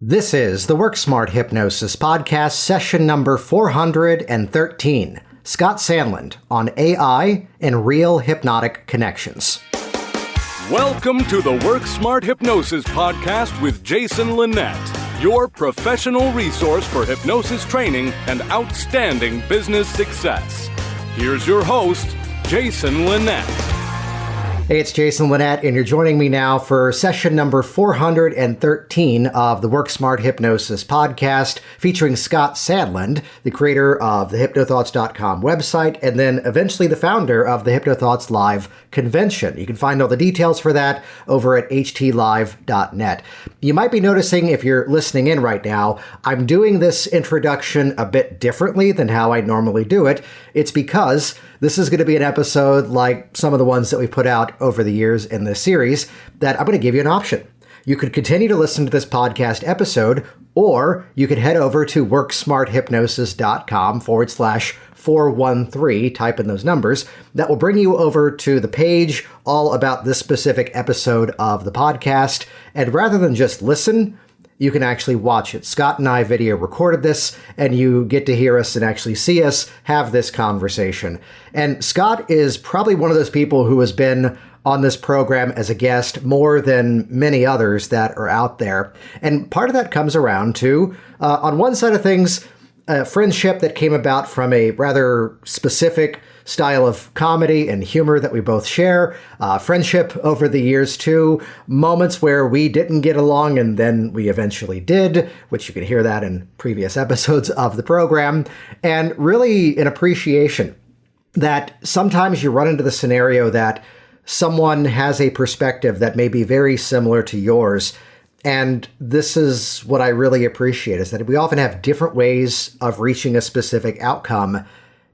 This is the Work Smart Hypnosis podcast, session number 413. Scott Sandland on AI and real hypnotic connections. Welcome to the Work Smart Hypnosis podcast with Jason Linett, your professional resource for hypnosis training and outstanding business success. Here's your host, Jason Linett. Hey, it's Jason Linett, and you're joining me now for session number 413 of the Work Smart Hypnosis podcast, featuring Scott Sandland, the creator of the HypnoThoughts.com website, and then eventually the founder of the HypnoThoughts Live convention. You can find all the details for that over at htlive.net. You might be noticing, if you're listening in right now, I'm doing this introduction a bit differently than how I normally do it. It's because this is going to be an episode like some of the ones that we put out over the years in this series that I'm going to give you an option. You could continue to listen to this podcast episode, or you could head over to worksmarthypnosis.com/413, type in those numbers. That will bring you over to the page all about this specific episode of the podcast. And rather than just listen, you can actually watch it. Scott and I video recorded this, and you get to hear us and actually see us have this conversation. And Scott is probably one of those people who has been on this program as a guest more than many others that are out there. And part of that comes around to, on one side of things, a friendship that came about from a rather specific style of comedy and humor that we both share, friendship over the years too, moments where we didn't get along and then we eventually did, which you can hear that in previous episodes of the program, and really an appreciation that sometimes you run into the scenario that someone has a perspective that may be very similar to yours. And this is what I really appreciate, is that we often have different ways of reaching a specific outcome,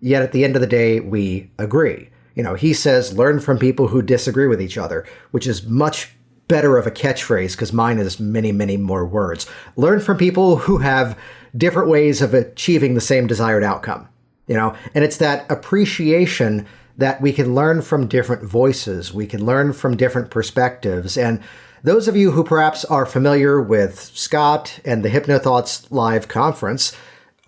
yet at the end of the day, we agree. You know, he says, learn from people who disagree with each other, which is much better of a catchphrase because mine is many, many more words. Learn from people who have different ways of achieving the same desired outcome, you know, and it's that appreciation that we can learn from different voices. We can learn from different perspectives. And those of you who perhaps are familiar with Scott and the HypnoThoughts Live conference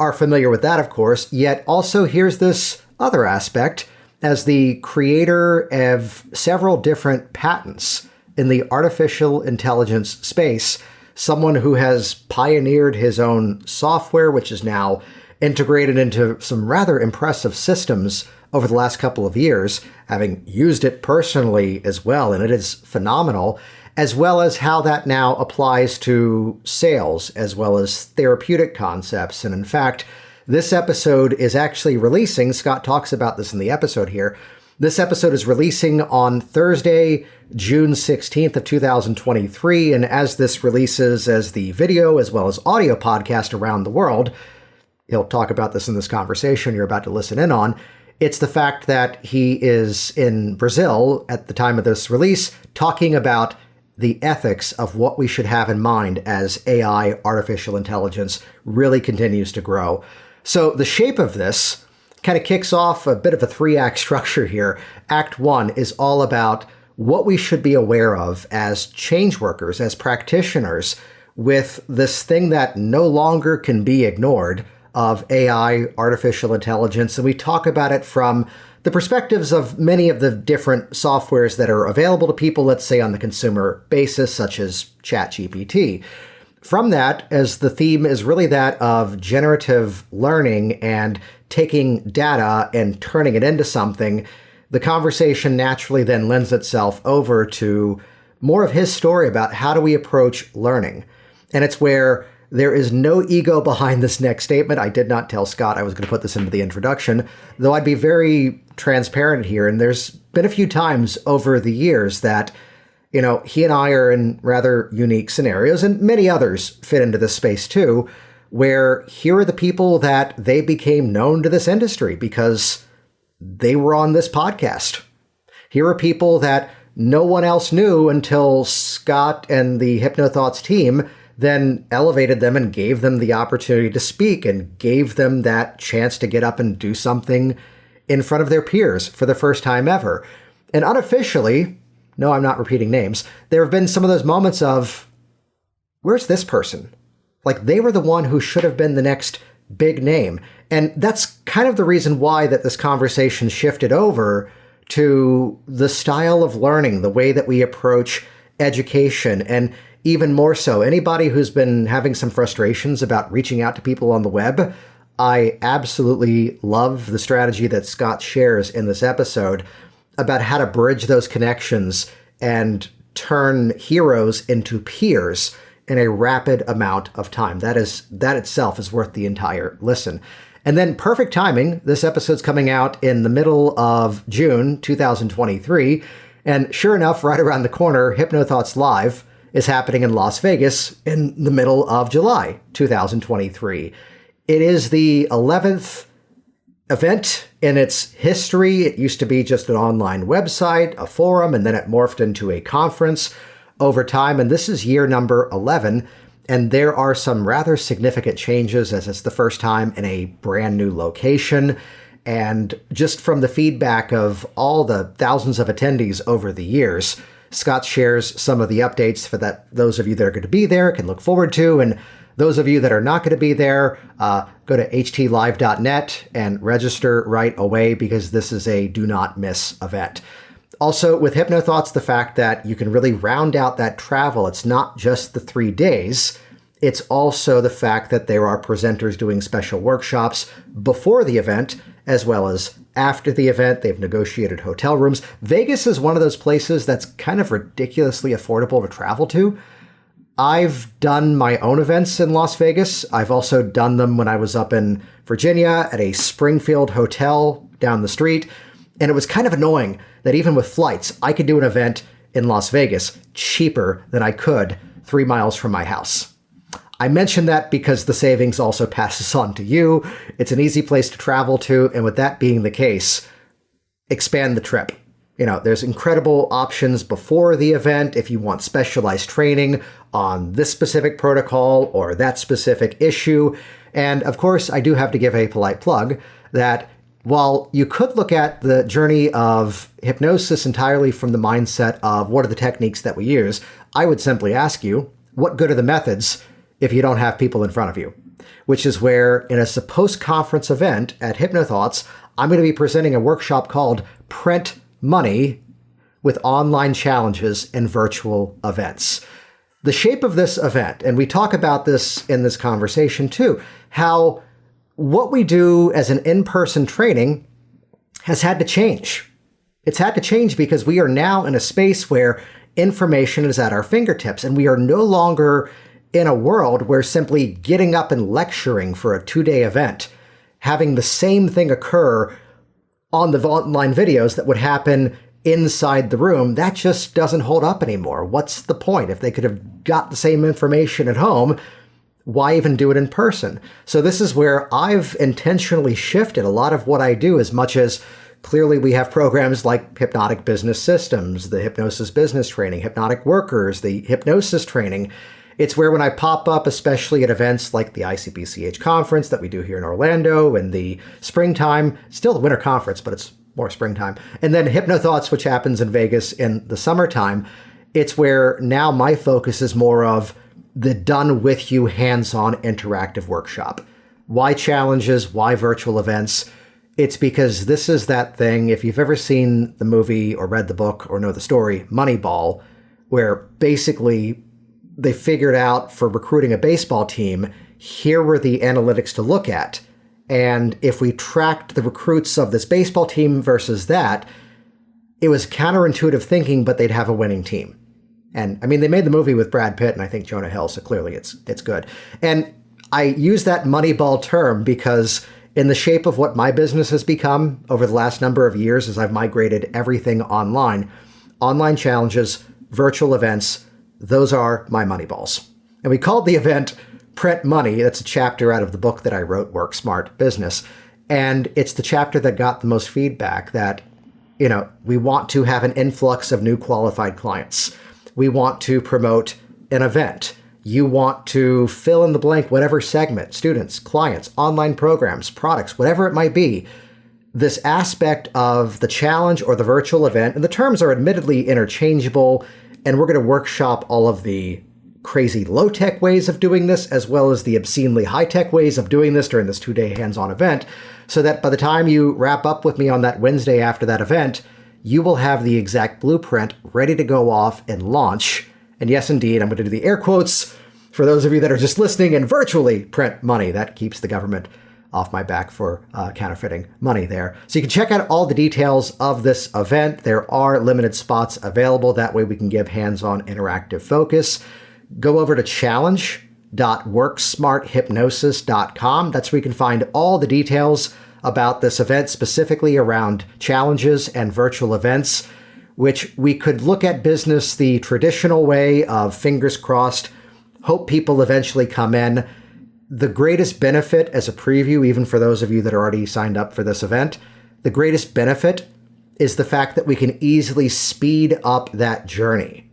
are familiar with that, of course, yet also here's this other aspect as the creator of several different patents in the artificial intelligence space, someone who has pioneered his own software, which is now integrated into some rather impressive systems over the last couple of years, having used it personally as well, and it is phenomenal, as well as how that now applies to sales, as well as therapeutic concepts. And in fact, this episode is actually releasing, Scott talks about this in the episode here, this episode is releasing on Thursday, June 16th of 2023, and as this releases as the video as well as audio podcast around the world, he'll talk about this in this conversation you're about to listen in on. It's the fact that he is in Brazil at the time of this release talking about the ethics of what we should have in mind as AI, artificial intelligence, really continues to grow. So the shape of this kind of kicks off a bit of a three-act structure here. Act one is all about what we should be aware of as change workers, as practitioners, with this thing that no longer can be ignored of AI, artificial intelligence. And we talk about it from the perspectives of many of the different softwares that are available to people, let's say on the consumer basis, such as ChatGPT. From that, as the theme is really that of generative learning and taking data and turning it into something, the conversation naturally then lends itself over to more of his story about how do we approach learning. And it's where there is no ego behind this next statement. I did not tell Scott I was going to put this into the introduction, though I'd be very transparent here. And there's been a few times over the years that, you know, he and I are in rather unique scenarios, and many others fit into this space too, where here are the people that they became known to this industry because they were on this podcast. Here are people that no one else knew until Scott and the HypnoThoughts team then elevated them and gave them the opportunity to speak and gave them that chance to get up and do something in front of their peers for the first time ever. And unofficially, no, I'm not repeating names, there have been some of those moments of, where's this person? Like, they were the one who should have been the next big name. And that's kind of the reason why that this conversation shifted over to the style of learning, the way that we approach education, and even more so, anybody who's been having some frustrations about reaching out to people on the web, I absolutely love the strategy that Scott shares in this episode about how to bridge those connections and turn heroes into peers in a rapid amount of time. That itself is worth the entire listen. And then perfect timing, this episode's coming out in the middle of June 2023. And sure enough, right around the corner, HypnoThoughts Live is happening in Las Vegas in the middle of July 2023. It is the 11th event in its history. It used to be just an online website, a forum, and then it morphed into a conference over time. And this is year number 11. And there are some rather significant changes as it's the first time in a brand new location. And just from the feedback of all the thousands of attendees over the years, Scott shares some of the updates for that. Those of you that are going to be there can look forward to. And those of you that are not going to be there, go to htlive.net and register right away, because this is a do not miss event. Also, with HypnoThoughts, the fact that you can really round out that travel. It's not just the 3 days. It's also the fact that there are presenters doing special workshops before the event, as well as after the event. They've negotiated hotel rooms. Vegas is one of those places that's kind of ridiculously affordable to travel to. I've done my own events in Las Vegas. I've also done them when I was up in Virginia at a Springfield hotel down the street. And it was kind of annoying that even with flights, I could do an event in Las Vegas cheaper than I could 3 miles from my house. I mention that because the savings also passes on to you. It's an easy place to travel to. And with that being the case, expand the trip. You know, there's incredible options before the event if you want specialized training on this specific protocol or that specific issue. And of course, I do have to give a polite plug that while you could look at the journey of hypnosis entirely from the mindset of what are the techniques that we use, I would simply ask you, what good are the methods if you don't have people in front of you? Which is where, in a post-conference event at HypnoThoughts, I'm going to be presenting a workshop called Print Money with online challenges and virtual events. The shape of this event, and we talk about this in this conversation too, how what we do as an in-person training has had to change. It's had to change because we are now in a space where information is at our fingertips, and we are no longer in a world where simply getting up and lecturing for a 2-day event, having the same thing occur on the online videos that would happen inside the room, that just doesn't hold up anymore. What's the point? If they could have got the same information at home, why even do it in person? So this is where I've intentionally shifted a lot of what I do, as much as clearly we have programs like Hypnotic Business Systems, the Hypnosis Business Training, Hypnotic Workers, the Hypnosis Training. It's where when I pop up, especially at events like the ICBCH conference that we do here in Orlando in the springtime, still the winter conference, but it's more springtime, and then HypnoThoughts, which happens in Vegas in the summertime, it's where now my focus is more of the done with you hands-on interactive workshop. Why challenges? Why virtual events? It's because this is that thing, if you've ever seen the movie or read the book or know the story, Moneyball, where basically they figured out for recruiting a baseball team, here were the analytics to look at. And if we tracked the recruits of this baseball team versus that, it was counterintuitive thinking, but they'd have a winning team. And I mean, they made the movie with Brad Pitt and I think Jonah Hill, so clearly it's good. And I use that Moneyball term because in the shape of what my business has become over the last number of years as I've migrated everything online challenges, virtual events, those are my Moneyballs. And we called the event Print Money. That's a chapter out of the book that I wrote, Work Smart Business. And it's the chapter that got the most feedback that, you know, we want to have an influx of new qualified clients. We want to promote an event. You want to fill in the blank, whatever segment, students, clients, online programs, products, whatever it might be. This aspect of the challenge or the virtual event, and the terms are admittedly interchangeable, and we're going to workshop all of the crazy low-tech ways of doing this, as well as the obscenely high-tech ways of doing this during this 2-day hands-on event, so that by the time you wrap up with me on that Wednesday after that event, you will have the exact blueprint ready to go off and launch. And yes, indeed, I'm going to do the air quotes for those of you that are just listening and virtually print money. That keeps the government off my back for counterfeiting money there. So you can check out all the details of this event. There are limited spots available. That way we can give hands-on interactive focus. Go over to challenge.worksmarthypnosis.com. That's where you can find all the details about this event, specifically around challenges and virtual events, which we could look at business the traditional way of fingers crossed, hope people eventually come in. The greatest benefit as a preview, even for those of you that are already signed up for this event, the greatest benefit is the fact that we can easily speed up that journey.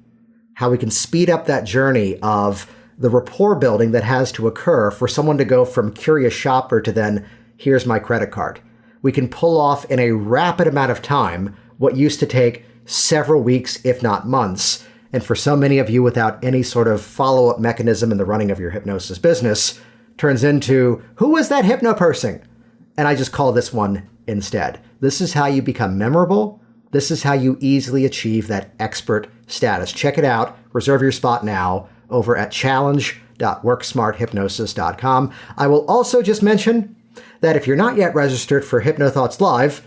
How we can speed up that journey of the rapport building that has to occur for someone to go from curious shopper to then, here's my credit card. We can pull off in a rapid amount of time what used to take several weeks, if not months. And for so many of you without any sort of follow-up mechanism in the running of your hypnosis business, turns into, who was that hypno person? And I just call this one instead. This is how you become memorable. This is how you easily achieve that expert status. Check it out. Reserve your spot now over at challenge.worksmarthypnosis.com. I will also just mention that if you're not yet registered for HypnoThoughts Live,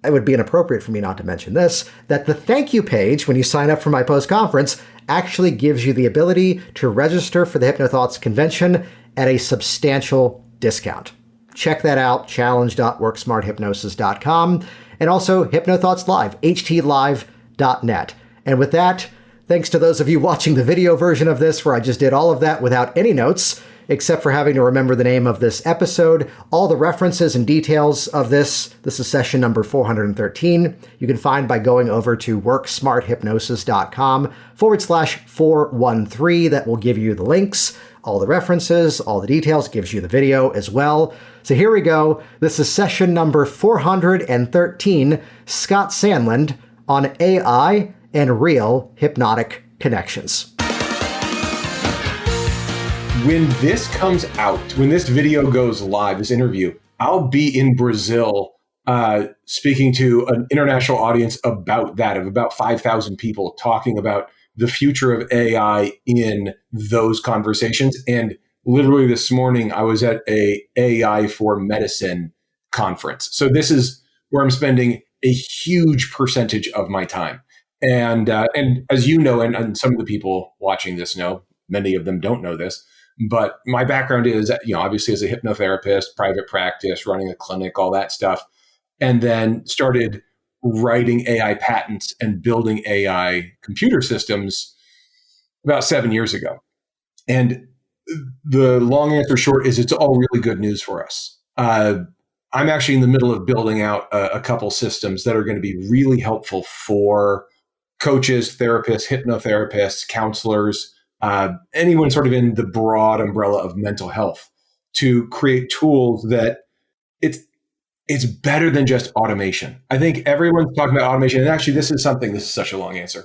it would be inappropriate for me not to mention this, that the thank you page when you sign up for my post-conference actually gives you the ability to register for the HypnoThoughts convention at a substantial discount. Check that out, challenge.worksmarthypnosis.com, and also HypnoThoughts Live, htlive.net. And with that, thanks to those of you watching the video version of this, where I just did all of that without any notes, except for having to remember the name of this episode. All the references and details of this is session number 413. You can find by going over to worksmarthypnosis.com/413. That will give you the links, all the references, all the details, gives you the video as well. So here we go. This is session number 413, Scott Sandland on AI and real hypnotic connections. When this comes out, when this video goes live, this interview, I'll be in Brazil speaking to an international audience about that, of about 5,000 people, talking about the future of AI in those conversations. And literally this morning, I was at a AI for Medicine conference. So this is where I'm spending a huge percentage of my time. And as you know, and some of the people watching this know, many of them don't know this, but my background is, obviously as a hypnotherapist, private practice, running a clinic, all that stuff, and then started writing AI patents and building AI computer systems about 7 years ago. And the long answer short is it's all really good news for us. I'm actually in the middle of building out a couple systems that are going to be really helpful for coaches, therapists, hypnotherapists, counselors, anyone sort of in the broad umbrella of mental health, to create tools that it's better than just automation. I think everyone's talking about automation, and actually this is such a long answer.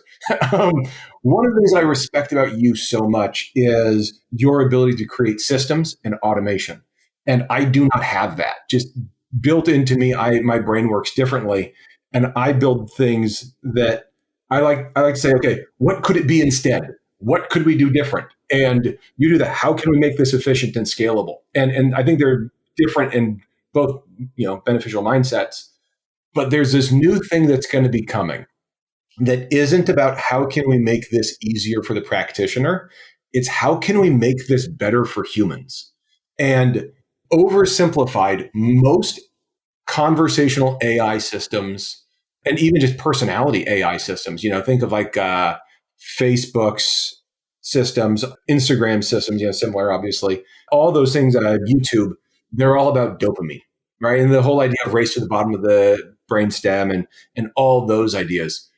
One of the things I respect about you so much is your ability to create systems and automation. And I do not have that. Just built into me, my brain works differently. And I build things that I like to say, okay, what could it be instead? What could we do different? And you do that. How can we make this efficient and scalable? And I think they're different in both, beneficial mindsets. But there's this new thing that's going to be coming that isn't about how can we make this easier for the practitioner. It's how can we make this better for humans? And oversimplified, most conversational AI systems, and even just personality AI systems, think of like Facebook's systems, Instagram systems, similar, obviously. All those things, YouTube, they're all about dopamine, right? And the whole idea of race to the bottom of the brainstem and all those ideas.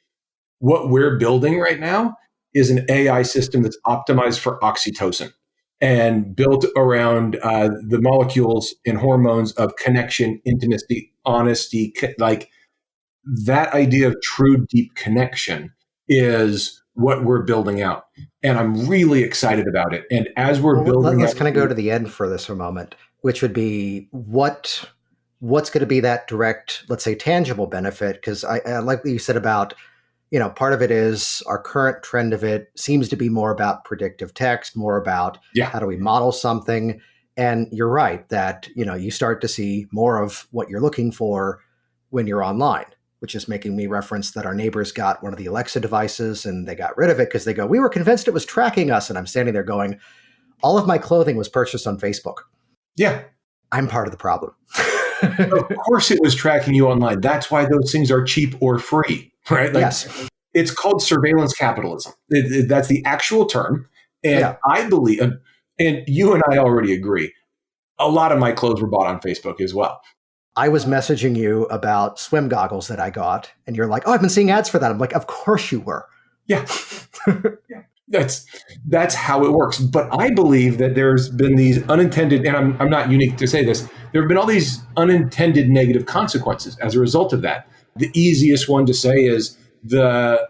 What we're building right now is an AI system that's optimized for oxytocin and built around the molecules and hormones of connection, intimacy, honesty. Like that idea of true deep connection is what we're building out. And I'm really excited about it. And as we're building, let's kind of go to the end for this for a moment, which would be what's going to be that direct, let's say, tangible benefit? Because I like what you said about, part of it is our current trend of it seems to be more about predictive text, more about how do we model something. And you're right that, you start to see more of what you're looking for when you're online, which is making me reference that our neighbors got one of the Alexa devices and they got rid of it because they go, we were convinced it was tracking us. And I'm standing there going, all of my clothing was purchased on Facebook. Yeah. I'm part of the problem. Of course it was tracking you online. That's why those things are cheap or free, right? Yes. It's called surveillance capitalism. That's the actual term. And I believe, and you and I already agree, a lot of my clothes were bought on Facebook as well. I was messaging you about swim goggles that I got, and you're like, oh, I've been seeing ads for that. I'm like, of course you were. Yeah. That's how it works. But I believe that there's been these unintended, and I'm not unique to say this, there have been all these unintended negative consequences as a result of that. The easiest one to say is the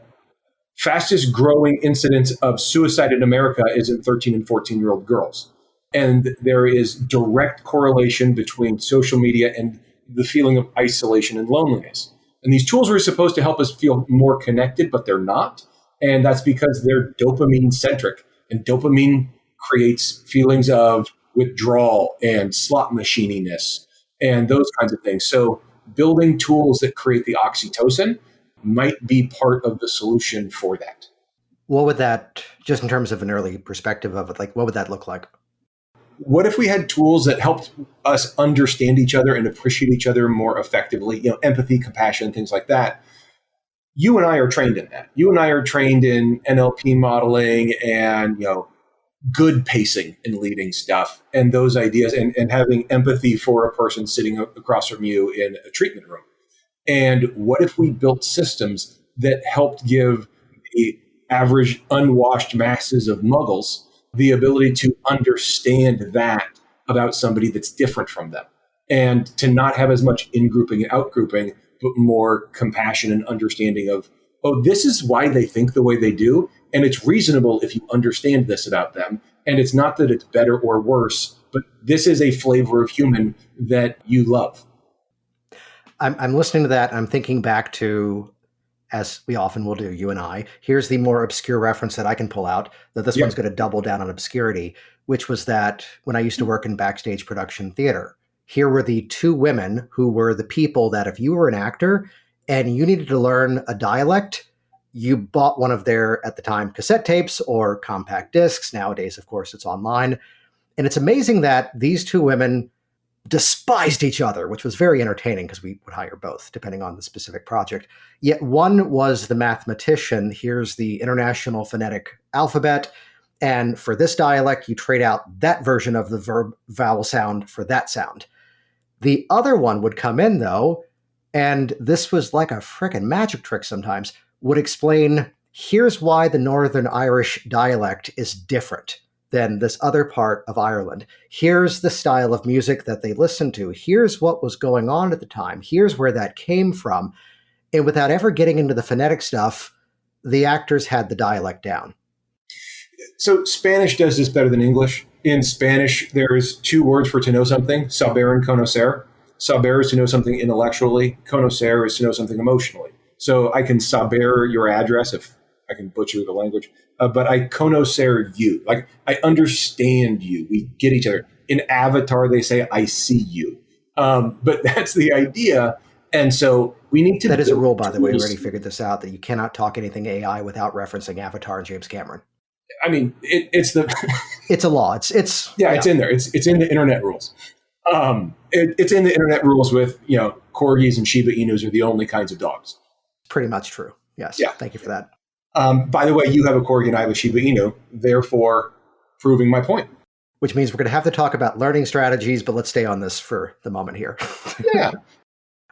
fastest growing incidence of suicide in America is in 13 and 14-year-old girls. And there is direct correlation between social media and the feeling of isolation and loneliness. And these tools were supposed to help us feel more connected, but they're not. And that's because they're dopamine centric. And dopamine creates feelings of withdrawal and slot machininess and those kinds of things. So building tools that create the oxytocin might be part of the solution for that. What would that, just in terms of an early perspective of it, like what would that look like? What if we had tools that helped us understand each other and appreciate each other more effectively? Empathy, compassion, things like that. You and I are trained in that. You and I are trained in NLP modeling and, good pacing and leading stuff and those ideas and having empathy for a person sitting across from you in a treatment room. And what if we built systems that helped give the average unwashed masses of muggles the ability to understand that about somebody that's different from them and to not have as much in-grouping and out-grouping, but more compassion and understanding of, oh, this is why they think the way they do. And it's reasonable if you understand this about them. And it's not that it's better or worse, but this is a flavor of human that you love. I'm listening to that. I'm thinking back to, as we often will do, you and I, here's the more obscure reference that I can pull out, that this one's going to double down on obscurity, which was that when I used to work in backstage production theater, here were the two women who were the people that if you were an actor and you needed to learn a dialect, you bought one of their, at the time, cassette tapes or compact discs. Nowadays, of course, it's online. And it's amazing that these two women despised each other, which was very entertaining because we would hire both depending on the specific project. Yet one was the mathematician. Here's the International Phonetic Alphabet. And for this dialect, you trade out that version of the verb vowel sound for that sound. The other one would come in, though, and this was like a frickin' magic trick sometimes, would explain, here's why the Northern Irish dialect is different than this other part of Ireland. Here's the style of music that they listened to. Here's what was going on at the time. Here's where that came from. And without ever getting into the phonetic stuff, the actors had the dialect down. So Spanish does this better than English. In Spanish, there's two words for to know something, saber and conocer. Saber is to know something intellectually. Conocer is to know something emotionally. So I can saber your address if I can butcher the language, but I conocer you. Like I understand you. We get each other. In Avatar, they say, I see you. But that's the idea. And so we need to... That is a rule, by the way. We already figured this out, that you cannot talk anything AI without referencing Avatar and James Cameron. I mean, it's the... It's a law. It's It's in there. It's in the internet rules. It's in the internet rules with, corgis and Shiba Inus are the only kinds of dogs. Pretty much true. Yes. Yeah. Thank you for that. By the way, you have a corgi and I have a Shiba Inu, therefore proving my point. Which means we're going to have to talk about learning strategies, but let's stay on this for the moment here. Yeah.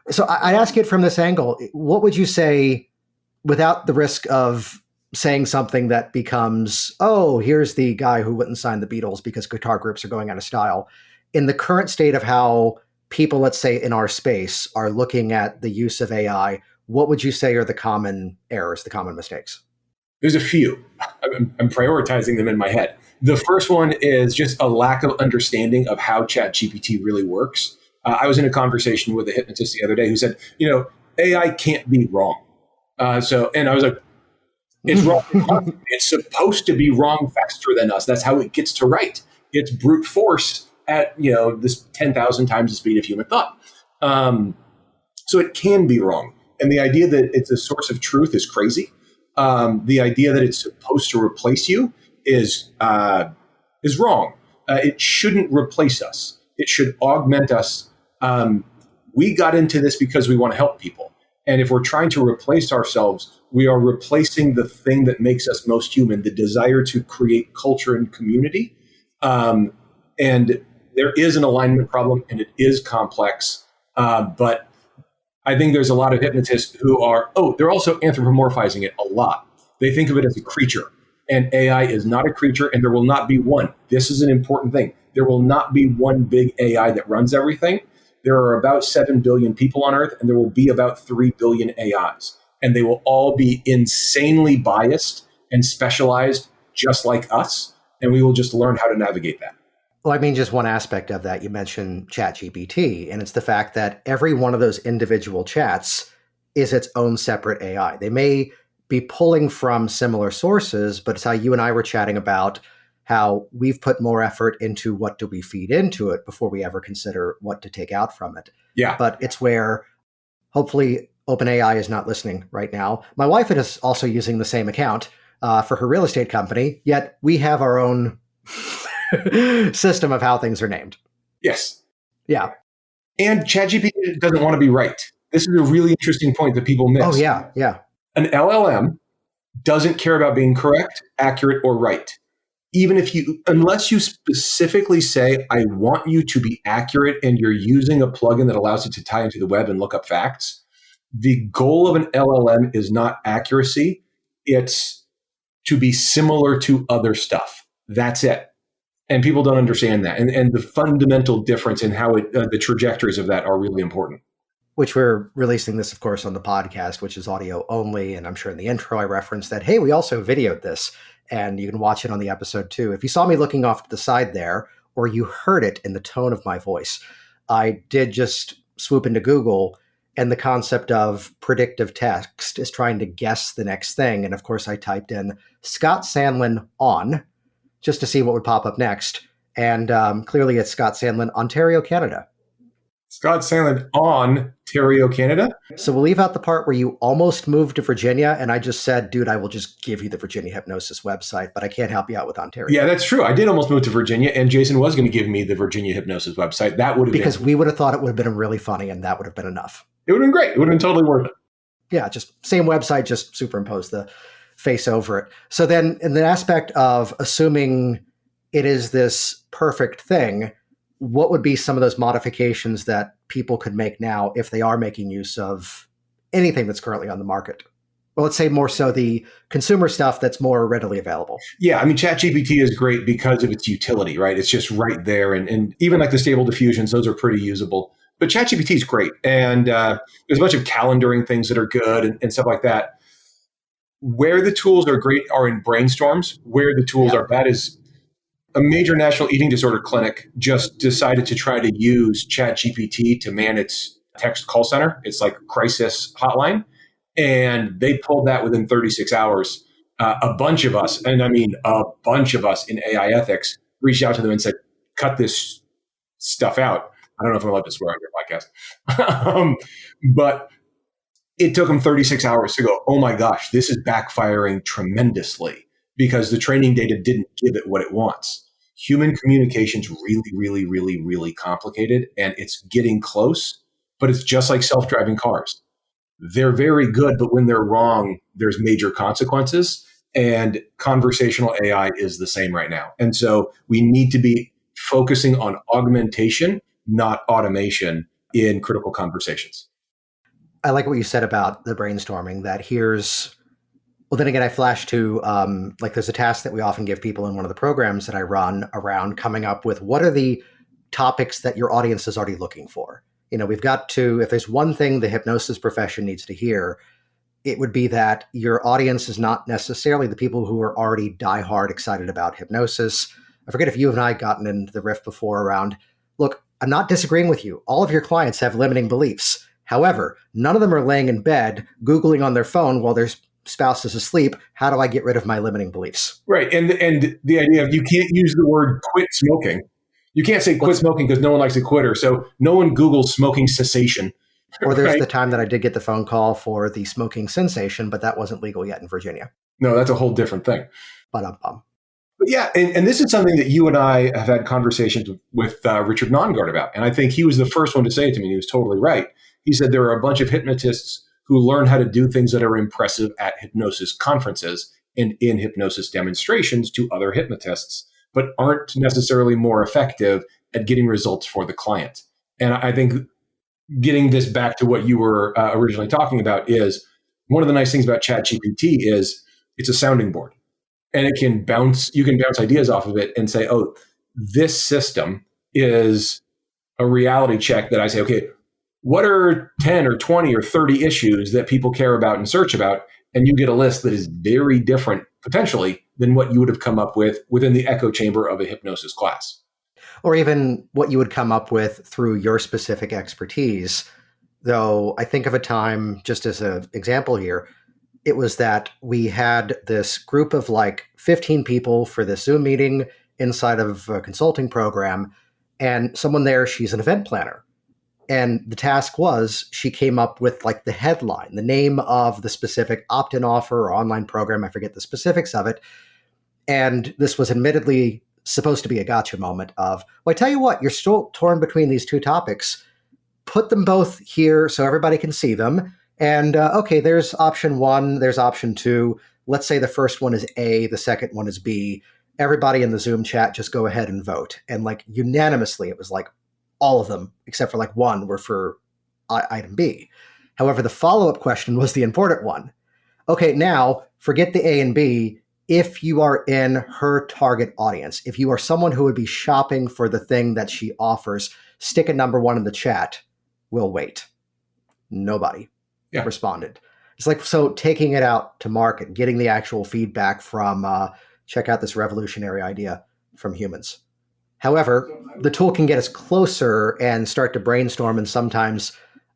So I ask it from this angle. What would you say, without the risk of saying something that becomes, oh, here's the guy who wouldn't sign the Beatles because guitar groups are going out of style, in the current state of how people, let's say in our space, are looking at the use of AI, what would you say are the common errors, the common mistakes? There's a few. I'm prioritizing them in my head. The first one is just a lack of understanding of how ChatGPT really works. I was in a conversation with a hypnotist the other day who said, AI can't be wrong. And I was like, it's wrong. It's supposed to be wrong faster than us. That's how it gets to right. It's brute force at, this 10,000 times the speed of human thought. So it can be wrong. And the idea that it's a source of truth is crazy. The idea that it's supposed to replace you is wrong. It shouldn't replace us. It should augment us. We got into this because we want to help people. And if we're trying to replace ourselves, we are replacing the thing that makes us most human, the desire to create culture and community. And there is an alignment problem, and it is complex. But I think there's a lot of hypnotists who they're also anthropomorphizing it a lot. They think of it as a creature, and AI is not a creature, and there will not be one. This is an important thing. There will not be one big AI that runs everything. There are about 7 billion people on Earth, and there will be about 3 billion AIs. And they will all be insanely biased and specialized just like us. And we will just learn how to navigate that. Well, I mean, just one aspect of that, you mentioned ChatGPT, and it's the fact that every one of those individual chats is its own separate AI. They may be pulling from similar sources, but it's how you and I were chatting about how we've put more effort into what do we feed into it before we ever consider what to take out from it. Yeah. But it's where hopefully OpenAI is not listening right now. My wife is also using the same account for her real estate company, yet we have our own system of how things are named. Yes. Yeah. And ChatGPT doesn't want to be right. This is a really interesting point that people miss. Oh, yeah. Yeah. An LLM doesn't care about being correct, accurate, or right. Unless you specifically say, I want you to be accurate, and you're using a plugin that allows it to tie into the web and look up facts, the goal of an LLM is not accuracy. It's to be similar to other stuff. That's it. And people don't understand that. And the fundamental difference in how the trajectories of that are really important. Which we're releasing this, of course, on the podcast, which is audio only. And I'm sure in the intro I referenced that, hey, we also videoed this. And you can watch it on the episode too. If you saw me looking off to the side there, or you heard it in the tone of my voice, I did just swoop into Google, and the concept of predictive text is trying to guess the next thing. And of course, I typed in Scott Sandland on, just to see what would pop up next. And clearly it's Scott Sandland, Ontario, Canada. Scott Sandland, Ontario, Canada. So we'll leave out the part where you almost moved to Virginia, and I just said, dude, I will just give you the Virginia Hypnosis website, but I can't help you out with Ontario. Yeah, that's true. I did almost move to Virginia, and Jason was going to give me the Virginia Hypnosis website. That would have because we would have thought it would have been really funny, and that would have been enough. It would have been great. It would have been totally worth it. Yeah, just same website, just superimpose the face over it. So then in the aspect of assuming it is this perfect thing, what would be some of those modifications that people could make now if they are making use of anything that's currently on the market? Well, let's say more so the consumer stuff that's more readily available. Yeah, I mean, ChatGPT is great because of its utility, right? It's just right there. And even like the stable diffusions, those are pretty usable. But ChatGPT is great. And there's a bunch of calendaring things that are good and stuff like that. Where the tools are great are in brainstorms. Where the tools are bad is a major national eating disorder clinic just decided to try to use ChatGPT to man its text call center. It's like crisis hotline. And they pulled that within 36 hours. A bunch of us, and I mean a bunch of us in AI ethics, reached out to them and said, cut this stuff out. I don't know if I'm allowed to swear on your podcast. But it took them 36 hours to go, oh my gosh, this is backfiring tremendously because the training data didn't give it what it wants. Human communication's really, really, really, really complicated, and it's getting close, but it's just like self-driving cars. They're very good, but when they're wrong, there's major consequences, and conversational AI is the same right now. And so we need to be focusing on augmentation, not automation in critical conversations. I like what you said about the brainstorming, that well, then again, I flashed to, there's a task that we often give people in one of the programs that I run around coming up with what are the topics that your audience is already looking for. We've got to, if there's one thing the hypnosis profession needs to hear, it would be that your audience is not necessarily the people who are already diehard excited about hypnosis. I forget if you and I gotten into the riff before around, look, I'm not disagreeing with you. All of your clients have limiting beliefs. However, none of them are laying in bed, Googling on their phone while their spouse is asleep, how do I get rid of my limiting beliefs? Right. And the idea of you can't use the word quit smoking. You can't say quit smoking because no one likes a quitter. So no one Googles smoking cessation. Or there's right? the time that I did get the phone call for the smoking cessation, but that wasn't legal yet in Virginia. No, that's a whole different thing. But yeah, and this is something that you and I have had conversations with Richard Nongard about. And I think he was the first one to say it to me. And he was totally right. He said there are a bunch of hypnotists who learn how to do things that are impressive at hypnosis conferences and in hypnosis demonstrations to other hypnotists, but aren't necessarily more effective at getting results for the client. And I think getting this back to what you were originally talking about is one of the nice things about ChatGPT is it's a sounding board, and you can bounce ideas off of it and say, oh, this system is a reality check that I say, okay, what are 10 or 20 or 30 issues that people care about and search about? And you get a list that is very different potentially than what you would have come up with within the echo chamber of a hypnosis class. Or even what you would come up with through your specific expertise. Though I think of a time, just as an example here, it was that we had this group of like 15 people for this Zoom meeting inside of a consulting program, and someone there, she's an event planner. And the task was, she came up with like the headline, the name of the specific opt-in offer or online program, I forget the specifics of it. And this was admittedly supposed to be a gotcha moment of, well, I tell you what, you're still torn between these two topics. Put them both here so everybody can see them. And okay, there's option one, there's option two. Let's say the first one is A, the second one is B. Everybody in the Zoom chat, just go ahead and vote. And like unanimously, it was like all of them, except for like one, were for item B. However, the follow-up question was the important one. Okay, now forget the A and B. If you are in her target audience, if you are someone who would be shopping for the thing that she offers, stick a number one in the chat. We'll wait. Nobody responded. It's like, so taking it out to market, getting the actual feedback from, check out this revolutionary idea from humans. However, the tool can get us closer and start to brainstorm. And sometimes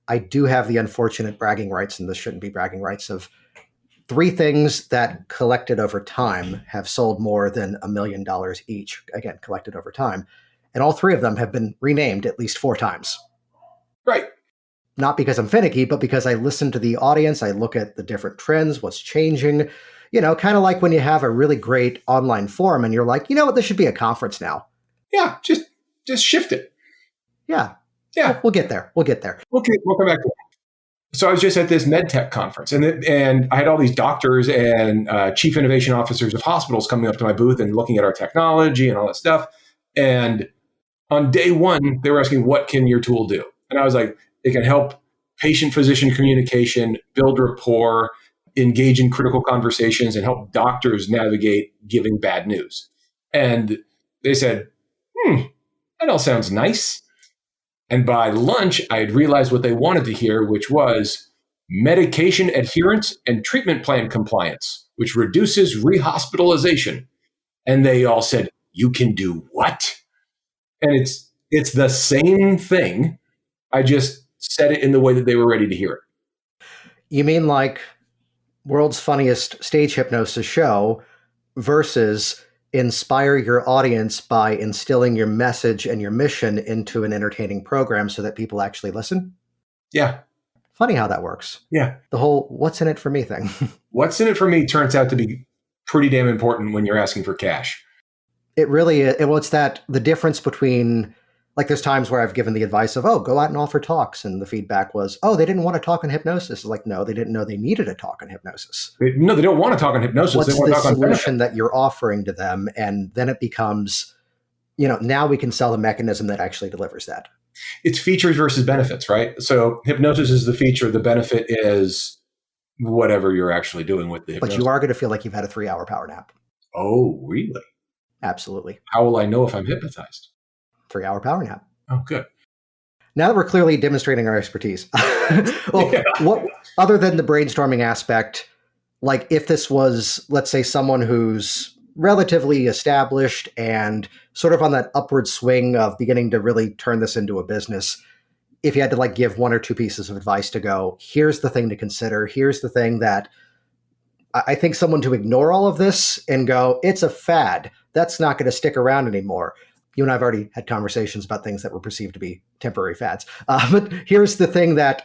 I do have the unfortunate bragging rights, and this shouldn't be bragging rights, of 3 things that collected over time have sold more than $1 million each, again, collected over time. And all 3 of them have been renamed at least 4 times. Right. Not because I'm finicky, but because I listen to the audience. I look at the different trends, what's changing, you know, kind of like when you have a really great online forum and you're like, you know what, this should be a conference now. Yeah, just shift it. Yeah. Yeah. We'll get there. We'll get there. Okay, we'll come back to that. So I was just at this MedTech conference, and I had all these doctors and chief innovation officers of hospitals coming up to my booth and looking at our technology and all that stuff. And on day one, they were asking, what can your tool do? And I was like, it can help patient-physician communication, build rapport, engage in critical conversations, and help doctors navigate giving bad news. And they said, that all sounds nice. And by lunch, I had realized what they wanted to hear, which was medication adherence and treatment plan compliance, which reduces rehospitalization. And they all said, you can do what? And it's the same thing. I just said it in the way that they were ready to hear it. You mean like World's Funniest Stage Hypnosis Show versus inspire your audience by instilling your message and your mission into an entertaining program so that people actually listen? Yeah. Funny how that works. Yeah. The whole what's in it for me thing. What's in it for me turns out to be pretty damn important when you're asking for cash. It really is. Well, it's that the difference between, like there's times where I've given the advice of, oh, go out and offer talks. And the feedback was, oh, they didn't want to talk on hypnosis. It's like, no, they didn't know they needed a talk on hypnosis. No, they don't want to talk on hypnosis. What's they want the to talk on solution that you're offering to them? And then it becomes, you know, now we can sell the mechanism that actually delivers that. It's features versus benefits, right? So hypnosis is the feature. The benefit is whatever you're actually doing with the hypnosis. But you are going to feel like you've had a 3-hour power nap. Oh, really? Absolutely. How will I know if I'm hypnotized? 3-hour power nap. Oh, good. now that we're clearly demonstrating our expertise, well, what other than the brainstorming aspect, like if this was, let's say, someone who's relatively established and sort of on that upward swing of beginning to really turn this into a business, if you had to like give one or two pieces of advice to go, here's the thing to consider, here's the thing that I think someone to ignore all of this and go, it's a fad, that's not going to stick around anymore. You and I have already had conversations about things that were perceived to be temporary fads. But here's the thing that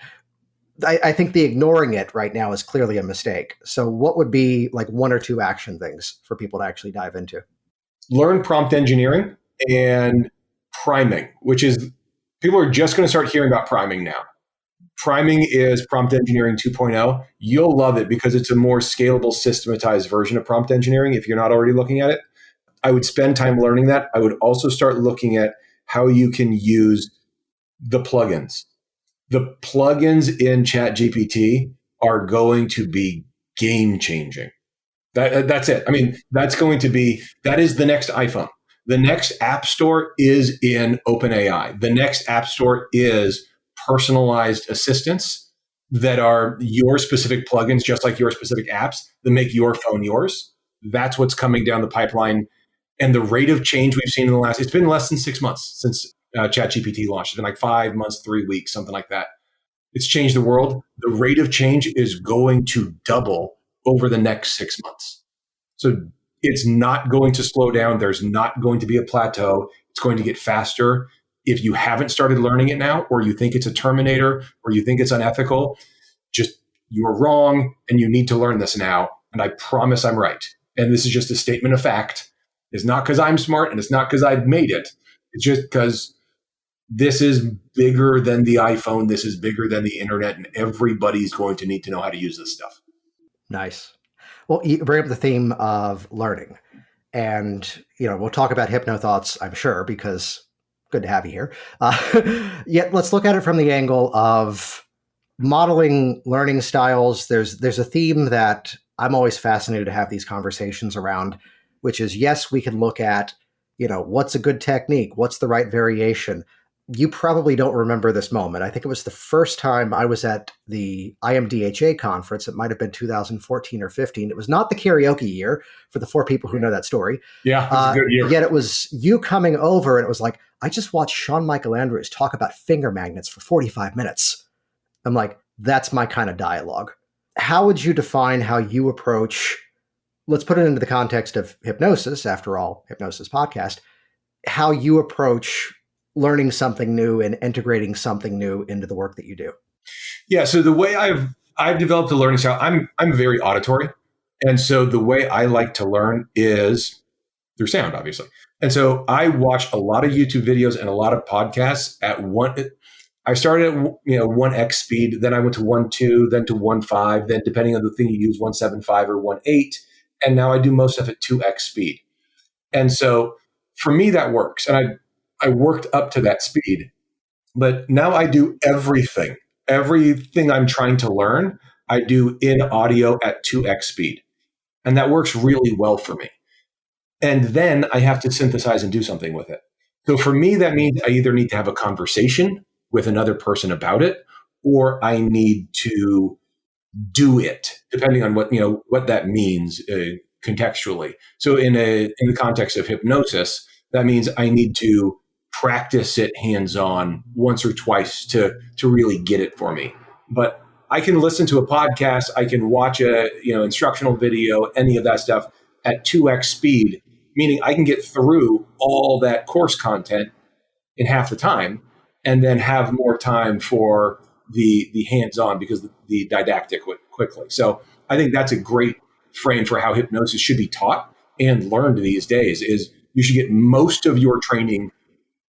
I think the ignoring it right now is clearly a mistake. So what would be like one or two action things for people to actually dive into? Learn prompt engineering and priming, which is, people are just going to start hearing about priming now. Priming is prompt engineering 2.0. You'll love it because it's a more scalable, systematized version of prompt engineering if you're not already looking at it. I would spend time learning that. I would also start looking at how you can use the plugins. The plugins in ChatGPT are going to be game changing. That's it. I mean, that is the next iPhone. The next app store is in OpenAI. The next app store is personalized assistants that are your specific plugins, just like your specific apps that make your phone yours. That's what's coming down the pipeline. And the rate of change we've seen it's been less than 6 months since ChatGPT launched. It's been like 5 months, 3 weeks, something like that. It's changed the world. The rate of change is going to double over the next 6 months. So it's not going to slow down. There's not going to be a plateau. It's going to get faster. If you haven't started learning it now, or you think it's a Terminator, or you think it's unethical, you're wrong and you need to learn this now. And I promise I'm right. And this is just a statement of fact. It's not because I'm smart and it's not because I've made it. It's just because this is bigger than the iPhone. This is bigger than the internet, and everybody's going to need to know how to use this stuff. Nice. Well, you bring up the theme of learning, and we'll talk about HypnoThoughts, I'm sure, because good to have you here. Yet let's look at it from the angle of modeling learning styles. There's a theme that I'm always fascinated to have these conversations around, which is, yes, we can look at, what's a good technique, what's the right variation. You probably don't remember this moment. I think it was the first time I was at the IMDHA conference. It might have been 2014 or 15. It was not the karaoke year, for the 4 people who know that story. Yeah, it was a good year. Yet it was you coming over, and it was like, I just watched Shawn Michael Andrews talk about finger magnets for 45 minutes. I'm like, that's my kind of dialogue. How would you define how you approach, let's put it into the context of hypnosis, after all, Hypnosis podcast, how you approach learning something new and integrating something new into the work that you do? Yeah. So the way I've developed a learning style, I'm very auditory. And so the way I like to learn is through sound, obviously. And so I watch a lot of YouTube videos and a lot of podcasts I started at 1x speed, then I went to 1.2, then to 1.5, then depending on the thing you use, 1.75 or 1.8. And now I do most of it 2x speed. And so for me, that works. And I worked up to that speed, but now I do everything I'm trying to learn, I do in audio at 2x speed. And that works really well for me. And then I have to synthesize and do something with it. So for me, that means I either need to have a conversation with another person about it, or I need to do it, depending on what that means contextually. So in the context of hypnosis, that means I need to practice it hands-on once or twice to really get it for me. But I can listen to a podcast, I can watch a instructional video, any of that stuff at 2x speed, meaning I can get through all that course content in half the time, and then have more time for the hands-on because the didactic went quickly. So I think that's a great frame for how hypnosis should be taught and learned these days. Is you should get most of your training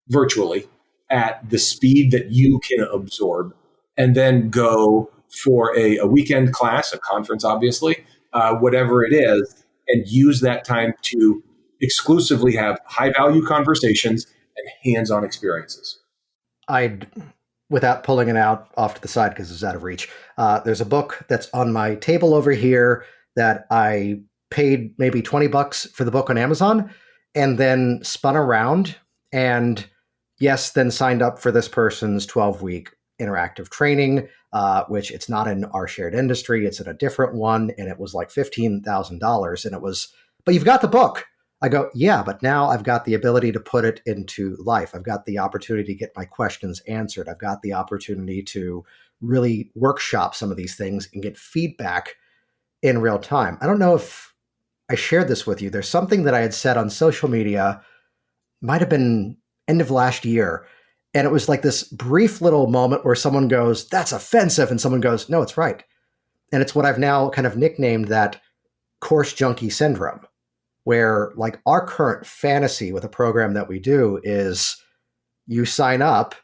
virtually at the speed that you can absorb, and then go for a weekend class, a conference, obviously, whatever it is, and use that time to exclusively have high-value conversations and hands-on experiences. Without pulling it out off to the side because it's out of reach, there's a book that's on my table over here that I paid maybe $20 for the book on Amazon, and then spun around and Yes, then signed up for this person's 12-week interactive training, which it's not in our shared industry. It's in a different one. And it was like $15,000. And it was, but you've got the book. I go, yeah, but now I've got the ability to put it into life. I've got the opportunity to get my questions answered. I've got the opportunity to really workshop some of these things and get feedback in real time. I don't know if I shared this with you. There's something that I had said on social media, might have been end of last year. And it was like this brief little moment where someone goes, that's offensive. And someone goes, no, it's right. And it's what I've now kind of nicknamed that course junkie syndrome, where like our current fantasy with a program that we do is you sign up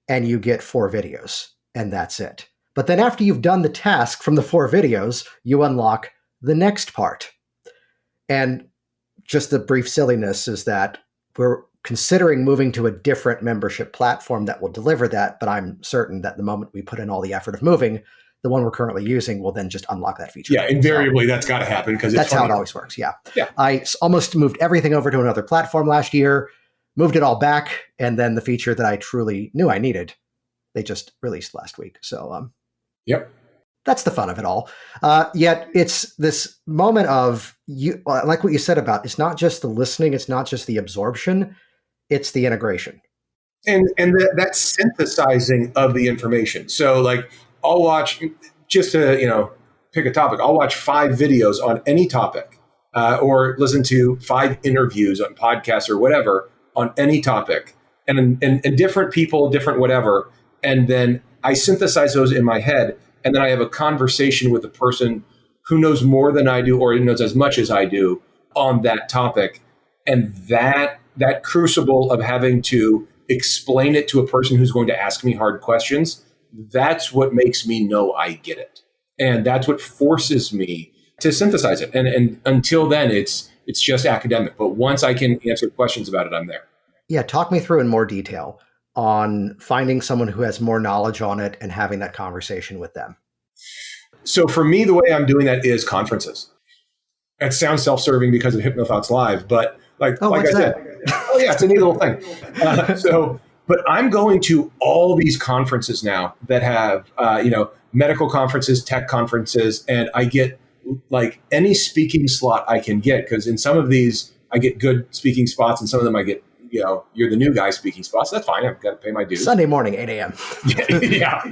and you get 4 videos and that's it. But then after you've done the task from the 4 videos, you unlock the next part. And just the brief silliness is that we're considering moving to a different membership platform that will deliver that, but I'm certain that the moment we put in all the effort of moving, the one we're currently using will then just unlock that feature. Yeah, invariably that's got to happen because that's how it always works. Yeah. I almost moved everything over to another platform last year, moved it all back, and then the feature that I truly knew I needed, they just released last week. So yep. That's the fun of it all. Yet it's this moment of, you, like what you said about, it's not just the listening, it's not just the absorption, it's the integration. And that synthesizing of the information. So like I'll watch, just to pick a topic, I'll watch 5 videos on any topic or listen to 5 interviews on podcasts or whatever on any topic and different people, different whatever. And then I synthesize those in my head. And then I have a conversation with a person who knows more than I do or knows as much as I do on that topic. And that crucible of having to explain it to a person who's going to ask me hard questions, that's what makes me know I get it. And that's what forces me to synthesize it. And until then, it's just academic. But once I can answer questions about it, I'm there. Yeah, talk me through in more detail on finding someone who has more knowledge on it and having that conversation with them. So for me, the way I'm doing that is conferences. It sounds self-serving because of HypnoThoughts Live, but like I said, it's a neat little thing. But I'm going to all these conferences now that have, medical conferences, tech conferences, and I get like any speaking slot I can get, because in some of these I get good speaking spots, and some of them I get, you're the new guy speaking spots. That's fine. I've got to pay my dues. Sunday morning, 8 a.m. Yeah.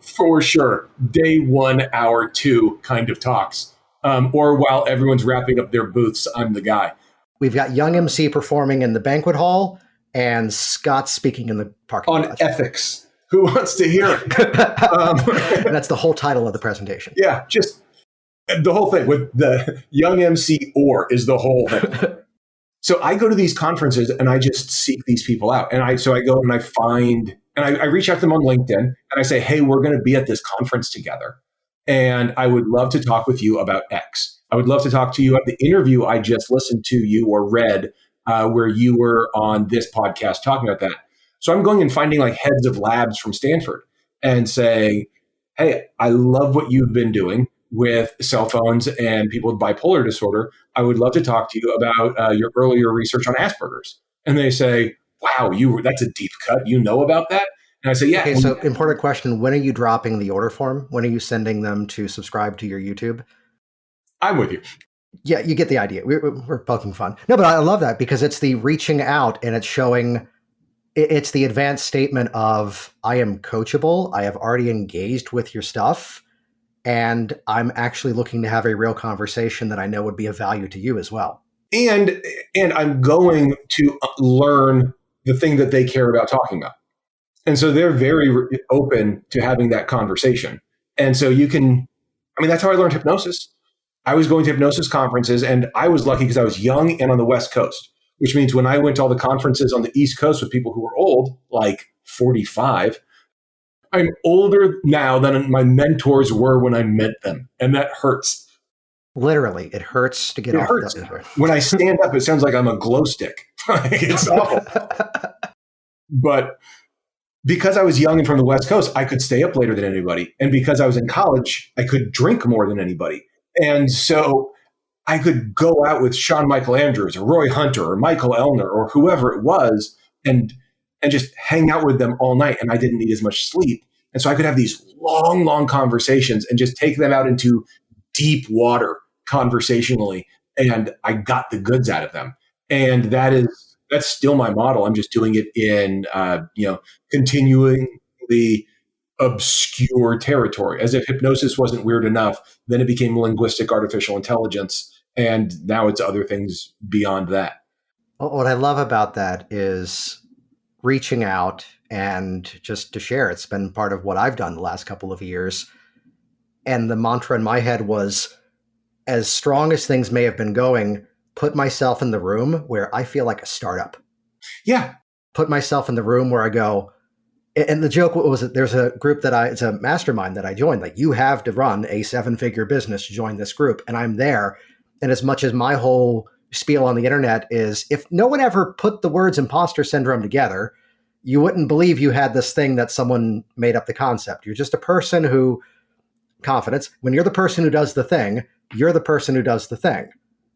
For sure. Day 1, hour 2 kind of talks. Or while everyone's wrapping up their booths, I'm the guy. We've got Young MC performing in the banquet hall and Scott speaking in the parking lot. On ethics. Who wants to hear it? And that's the whole title of the presentation. Yeah, just the whole thing with the Young MC is the whole thing. So I go to these conferences and I just seek these people out. And I go and I find, and I reach out to them on LinkedIn and I say, hey, we're going to be at this conference together. And I would love to talk with you about X. I would love to talk to you about the interview I just listened to you or read where you were on this podcast talking about that. So I'm going and finding like heads of labs from Stanford and saying, hey, I love what you've been doing with cell phones and people with bipolar disorder. I would love to talk to you about your earlier research on Asperger's. And they say, wow, that's a deep cut. You know about that? And I say, yeah. Okay, so important question. When are you dropping the order form? When are you sending them to subscribe to your YouTube? I'm with you. Yeah, you get the idea. We're poking fun. No, but I love that because it's the reaching out and it's showing, it's the advanced statement of, I am coachable. I have already engaged with your stuff. And I'm actually looking to have a real conversation that I know would be of value to you as well. And I'm going to learn the thing that they care about talking about. And so they're very open to having that conversation. And so that's how I learned hypnosis. I was going to hypnosis conferences and I was lucky because I was young and on the West Coast, which means when I went to all the conferences on the East Coast with people who were old, like 45, I'm older now than my mentors were when I met them. And that hurts. Literally, it hurts to get off. It hurts. When I stand up, it sounds like I'm a glow stick. It's awful. But because I was young and from the West Coast, I could stay up later than anybody. And because I was in college, I could drink more than anybody. And so I could go out with Sean Michael Andrews or Roy Hunter or Michael Elner or whoever it was and just hang out with them all night. And I didn't need as much sleep. And so I could have these long conversations and just take them out into deep water conversationally. And I got the goods out of them. And that's still my model. I'm just doing it in, continuing the obscure territory. As if hypnosis wasn't weird enough, then it became linguistic artificial intelligence. And now it's other things beyond that. What I love about that is reaching out and just to share. It's been part of what I've done the last couple of years. And the mantra in my head was, as strong as things may have been going, put myself in the room where I feel like a startup. Yeah. Put myself in the room where I go, and the joke was that there's a group it's a mastermind that I joined. Like, you have to run a 7-figure business to join this group. And I'm there. And as much as my whole spiel on the internet is, if no one ever put the words imposter syndrome together, you wouldn't believe you had this thing that someone made up the concept. You're just a person who, confidence, when you're the person who does the thing, you're the person who does the thing.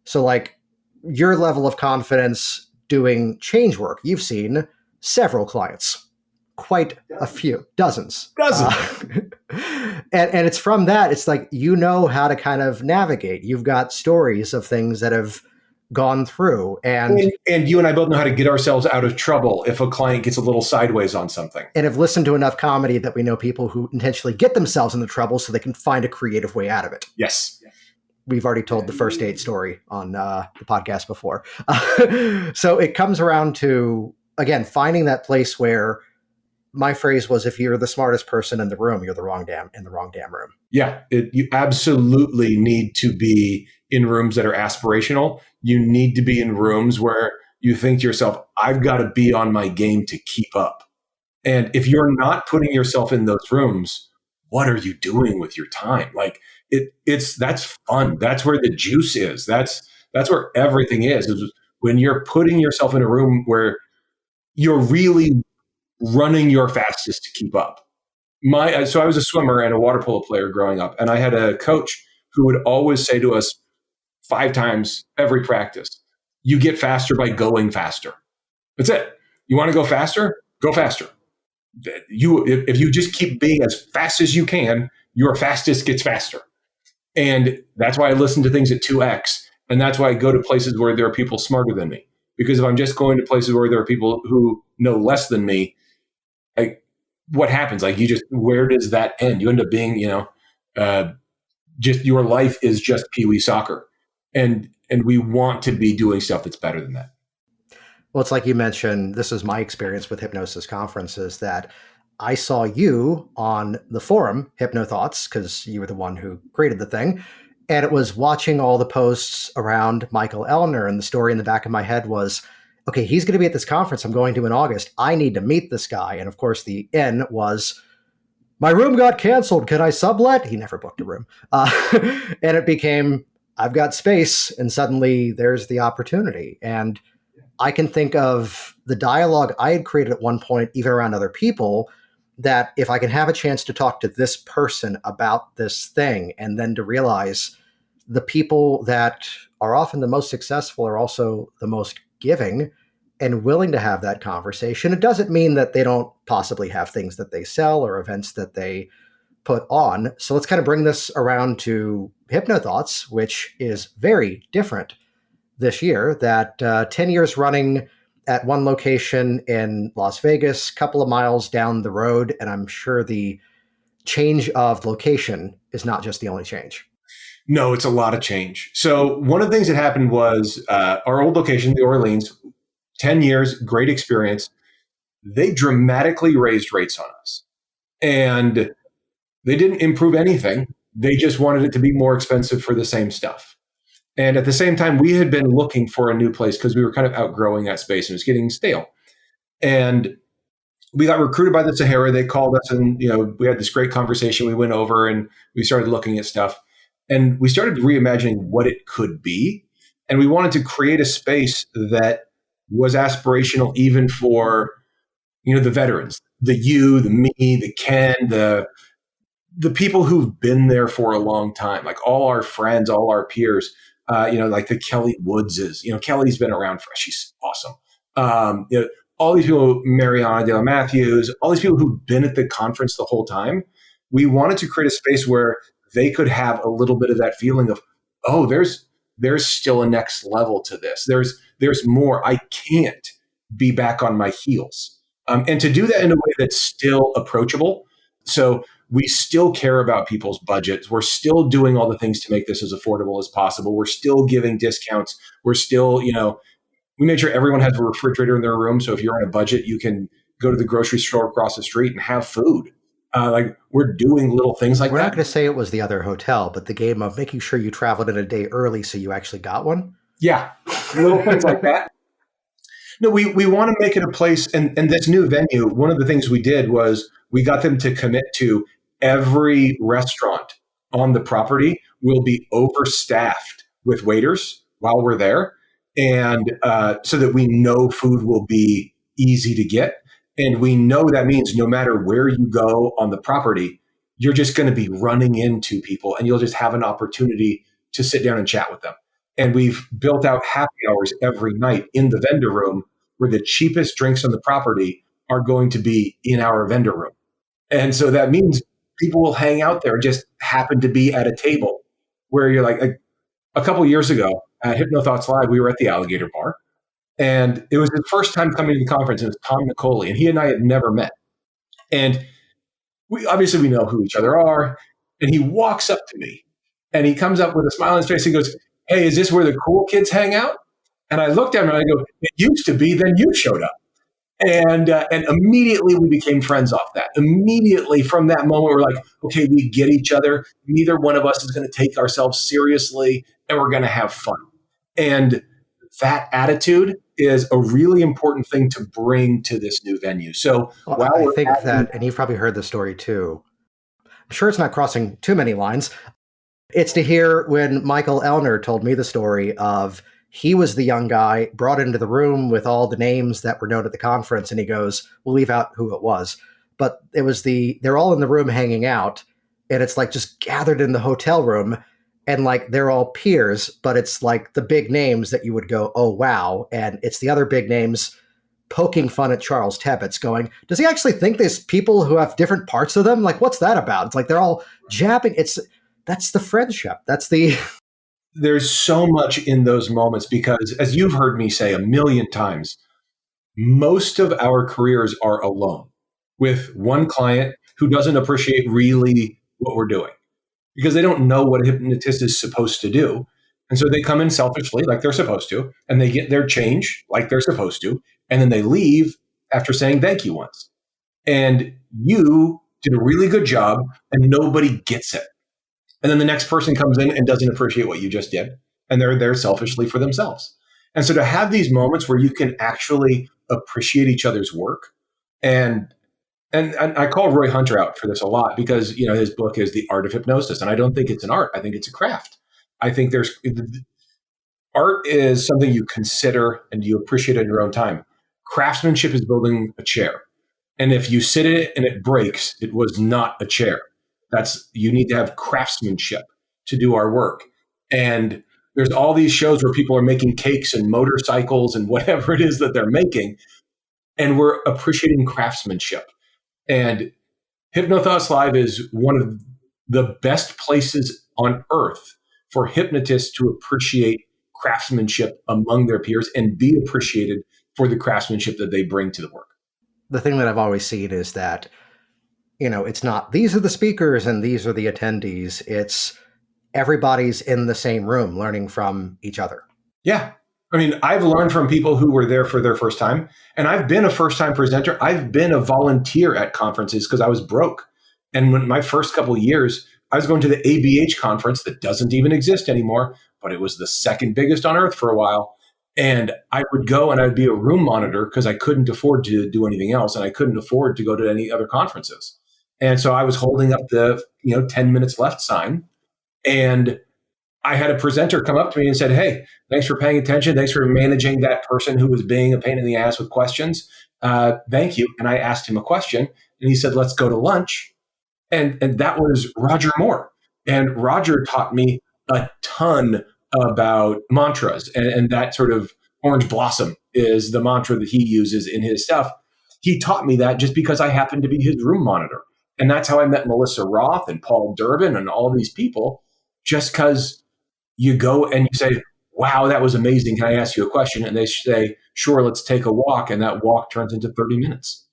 So like, your level of confidence doing change work, you've seen several clients. Quite a few, dozens. And it's from that, it's like, you know how to kind of navigate. You've got stories of things that have gone through. And you and I both know how to get ourselves out of trouble if a client gets a little sideways on something. And have listened to enough comedy that we know people who intentionally get themselves into trouble so they can find a creative way out of it. Yes. We've already told the first date story on the podcast before. So it comes around to, again, finding that place where my phrase was, if you're the smartest person in the room, you're in the wrong damn room. Yeah, you absolutely need to be in rooms that are aspirational. You need to be in rooms where you think to yourself, I've got to be on my game to keep up. And if you're not putting yourself in those rooms, what are you doing with your time? Like, that's fun. That's where the juice is. That's where everything is when you're putting yourself in a room where you're really running your fastest to keep up. So I was a swimmer and a water polo player growing up, and I had a coach who would always say to us 5 times every practice, you get faster by going faster. That's it. You want to go faster? Go faster. If you just keep being as fast as you can, your fastest gets faster. And that's why I listen to things at 2x. And that's why I go to places where there are people smarter than me. Because if I'm just going to places where there are people who know less than me, what happens? Like, where does that end? You end up being, just your life is just peewee soccer. And we want to be doing stuff that's better than that. Well, it's like you mentioned, this is my experience with hypnosis conferences, that I saw you on the forum, HypnoThoughts, because you were the one who created the thing. And it was watching all the posts around Michael Ellner. And the story in the back of my head was, okay, he's going to be at this conference I'm going to in August. I need to meet this guy. And of course, the N was, my room got canceled. Can I sublet? He never booked a room. And it became, I've got space. And suddenly there's the opportunity. And I can think of the dialogue I had created at one point, even around other people, that if I can have a chance to talk to this person about this thing, and then to realize the people that are often the most successful are also the most giving and willing to have that conversation. It doesn't mean that they don't possibly have things that they sell or events that they put on. So let's kind of bring this around to HypnoThoughts, which is very different this year. That 10 years running at one location in Las Vegas, couple of miles down the road. And I'm sure the change of location is not just the only change. No, it's a lot of change. So one of the things that happened was our old location, the Orleans, 10 years, great experience. They dramatically raised rates on us. And they didn't improve anything. They just wanted it to be more expensive for the same stuff. And at the same time, we had been looking for a new place because we were kind of outgrowing that space and it was getting stale. And we got recruited by the Sahara. They called us and, we had this great conversation. We went over and we started looking at stuff and we started reimagining what it could be. And we wanted to create a space that was aspirational even for, the veterans, the you, the me, the Ken, the people who've been there for a long time, like all our friends, all our peers. Like the Kelly Woodses. Kelly's been around she's awesome. all these people, Mariana De La Matthews, all these people who've been at the conference the whole time. We wanted to create a space where they could have a little bit of that feeling of, oh, there's still a next level to this. There's more. I can't be back on my heels. And to do that in a way that's still approachable. So we still care about people's budgets. We're still doing all the things to make this as affordable as possible. We're still giving discounts. We're still, we made sure everyone has a refrigerator in their room. So if you're on a budget, you can go to the grocery store across the street and have food. We're doing little things like that. We're not going to say it was the other hotel, but the game of making sure you traveled in a day early so you actually got one. Yeah, little things like that. No, we want to make it a place, and this new venue, one of the things we did was we got them to commit to every restaurant on the property will be overstaffed with waiters while we're there, and so that we know food will be easy to get. And we know that means no matter where you go on the property, you're just going to be running into people and you'll just have an opportunity to sit down and chat with them. And we've built out happy hours every night in the vendor room where the cheapest drinks on the property are going to be in our vendor room. And so that means people will hang out there, just happen to be at a table where you're like a couple of years ago at HypnoThoughts Live, we were at the Alligator Bar. And it was his first time coming to the conference. It was Tom Nicoli, and he and I had never met. And we know who each other are. And he walks up to me, and he comes up with a smile on his face. He goes, "Hey, is this where the cool kids hang out?" And I looked at him, and I go, "It used to be, then you showed up." And immediately we became friends off that. Immediately from that moment, we're like, okay, we get each other. Neither one of us is going to take ourselves seriously, and we're going to have fun. And that attitude is a really important thing to bring to this new venue. So I think that, and you've probably heard the story too, I'm sure it's not crossing too many lines. It's to hear when Michael Elner told me the story of he was the young guy brought into the room with all the names that were known at the conference. And he goes, we'll leave out who it was. But it was they're all in the room hanging out. And it's like just gathered in the hotel room. And like they're all peers, but it's like the big names that you would go, oh, wow. And it's the other big names poking fun at Charles Tebbets going, does he actually think there's people who have different parts of them? Like, what's that about? It's like they're all jabbing. That's the friendship. There's so much in those moments because, as you've heard me say a million times, most of our careers are alone with one client who doesn't appreciate really what we're doing, because they don't know what a hypnotist is supposed to do. And so they come in selfishly like they're supposed to, and they get their change like they're supposed to, and then they leave after saying thank you once. And you did a really good job, and nobody gets it. And then the next person comes in and doesn't appreciate what you just did, and they're there selfishly for themselves. And so to have these moments where you can actually appreciate each other's work, and I call Roy Hunter out for this a lot because, his book is The Art of Hypnosis. And I don't think it's an art. I think it's a craft. I think art is something you consider and you appreciate in your own time. Craftsmanship is building a chair. And if you sit in it and it breaks, it was not a chair. You need to have craftsmanship to do our work. And there's all these shows where people are making cakes and motorcycles and whatever it is that they're making. And we're appreciating craftsmanship. And HypnoThoughts Live is one of the best places on earth for hypnotists to appreciate craftsmanship among their peers and be appreciated for the craftsmanship that they bring to the work. The thing that I've always seen is that, it's not these are the speakers and these are the attendees. It's everybody's in the same room learning from each other. Yeah. I mean, I've learned from people who were there for their first time, and I've been a first-time presenter. I've been a volunteer at conferences because I was broke. And when my first couple of years, I was going to the ABH conference that doesn't even exist anymore, but it was the second biggest on earth for a while. And I would go and I'd be a room monitor because I couldn't afford to do anything else, and I couldn't afford to go to any other conferences. And so I was holding up the 10 minutes left sign, and I had a presenter come up to me and said, hey, thanks for paying attention. Thanks for managing that person who was being a pain in the ass with questions. Thank you. And I asked him a question, and he said, let's go to lunch. And that was Roger Moore. And Roger taught me a ton about mantras and that sort of orange blossom is the mantra that he uses in his stuff. He taught me that just because I happened to be his room monitor. And that's how I met Melissa Roth and Paul Durbin and all these people, just because you go and you say, wow, that was amazing. Can I ask you a question? And they say, sure, let's take a walk. And that walk turns into 30 minutes.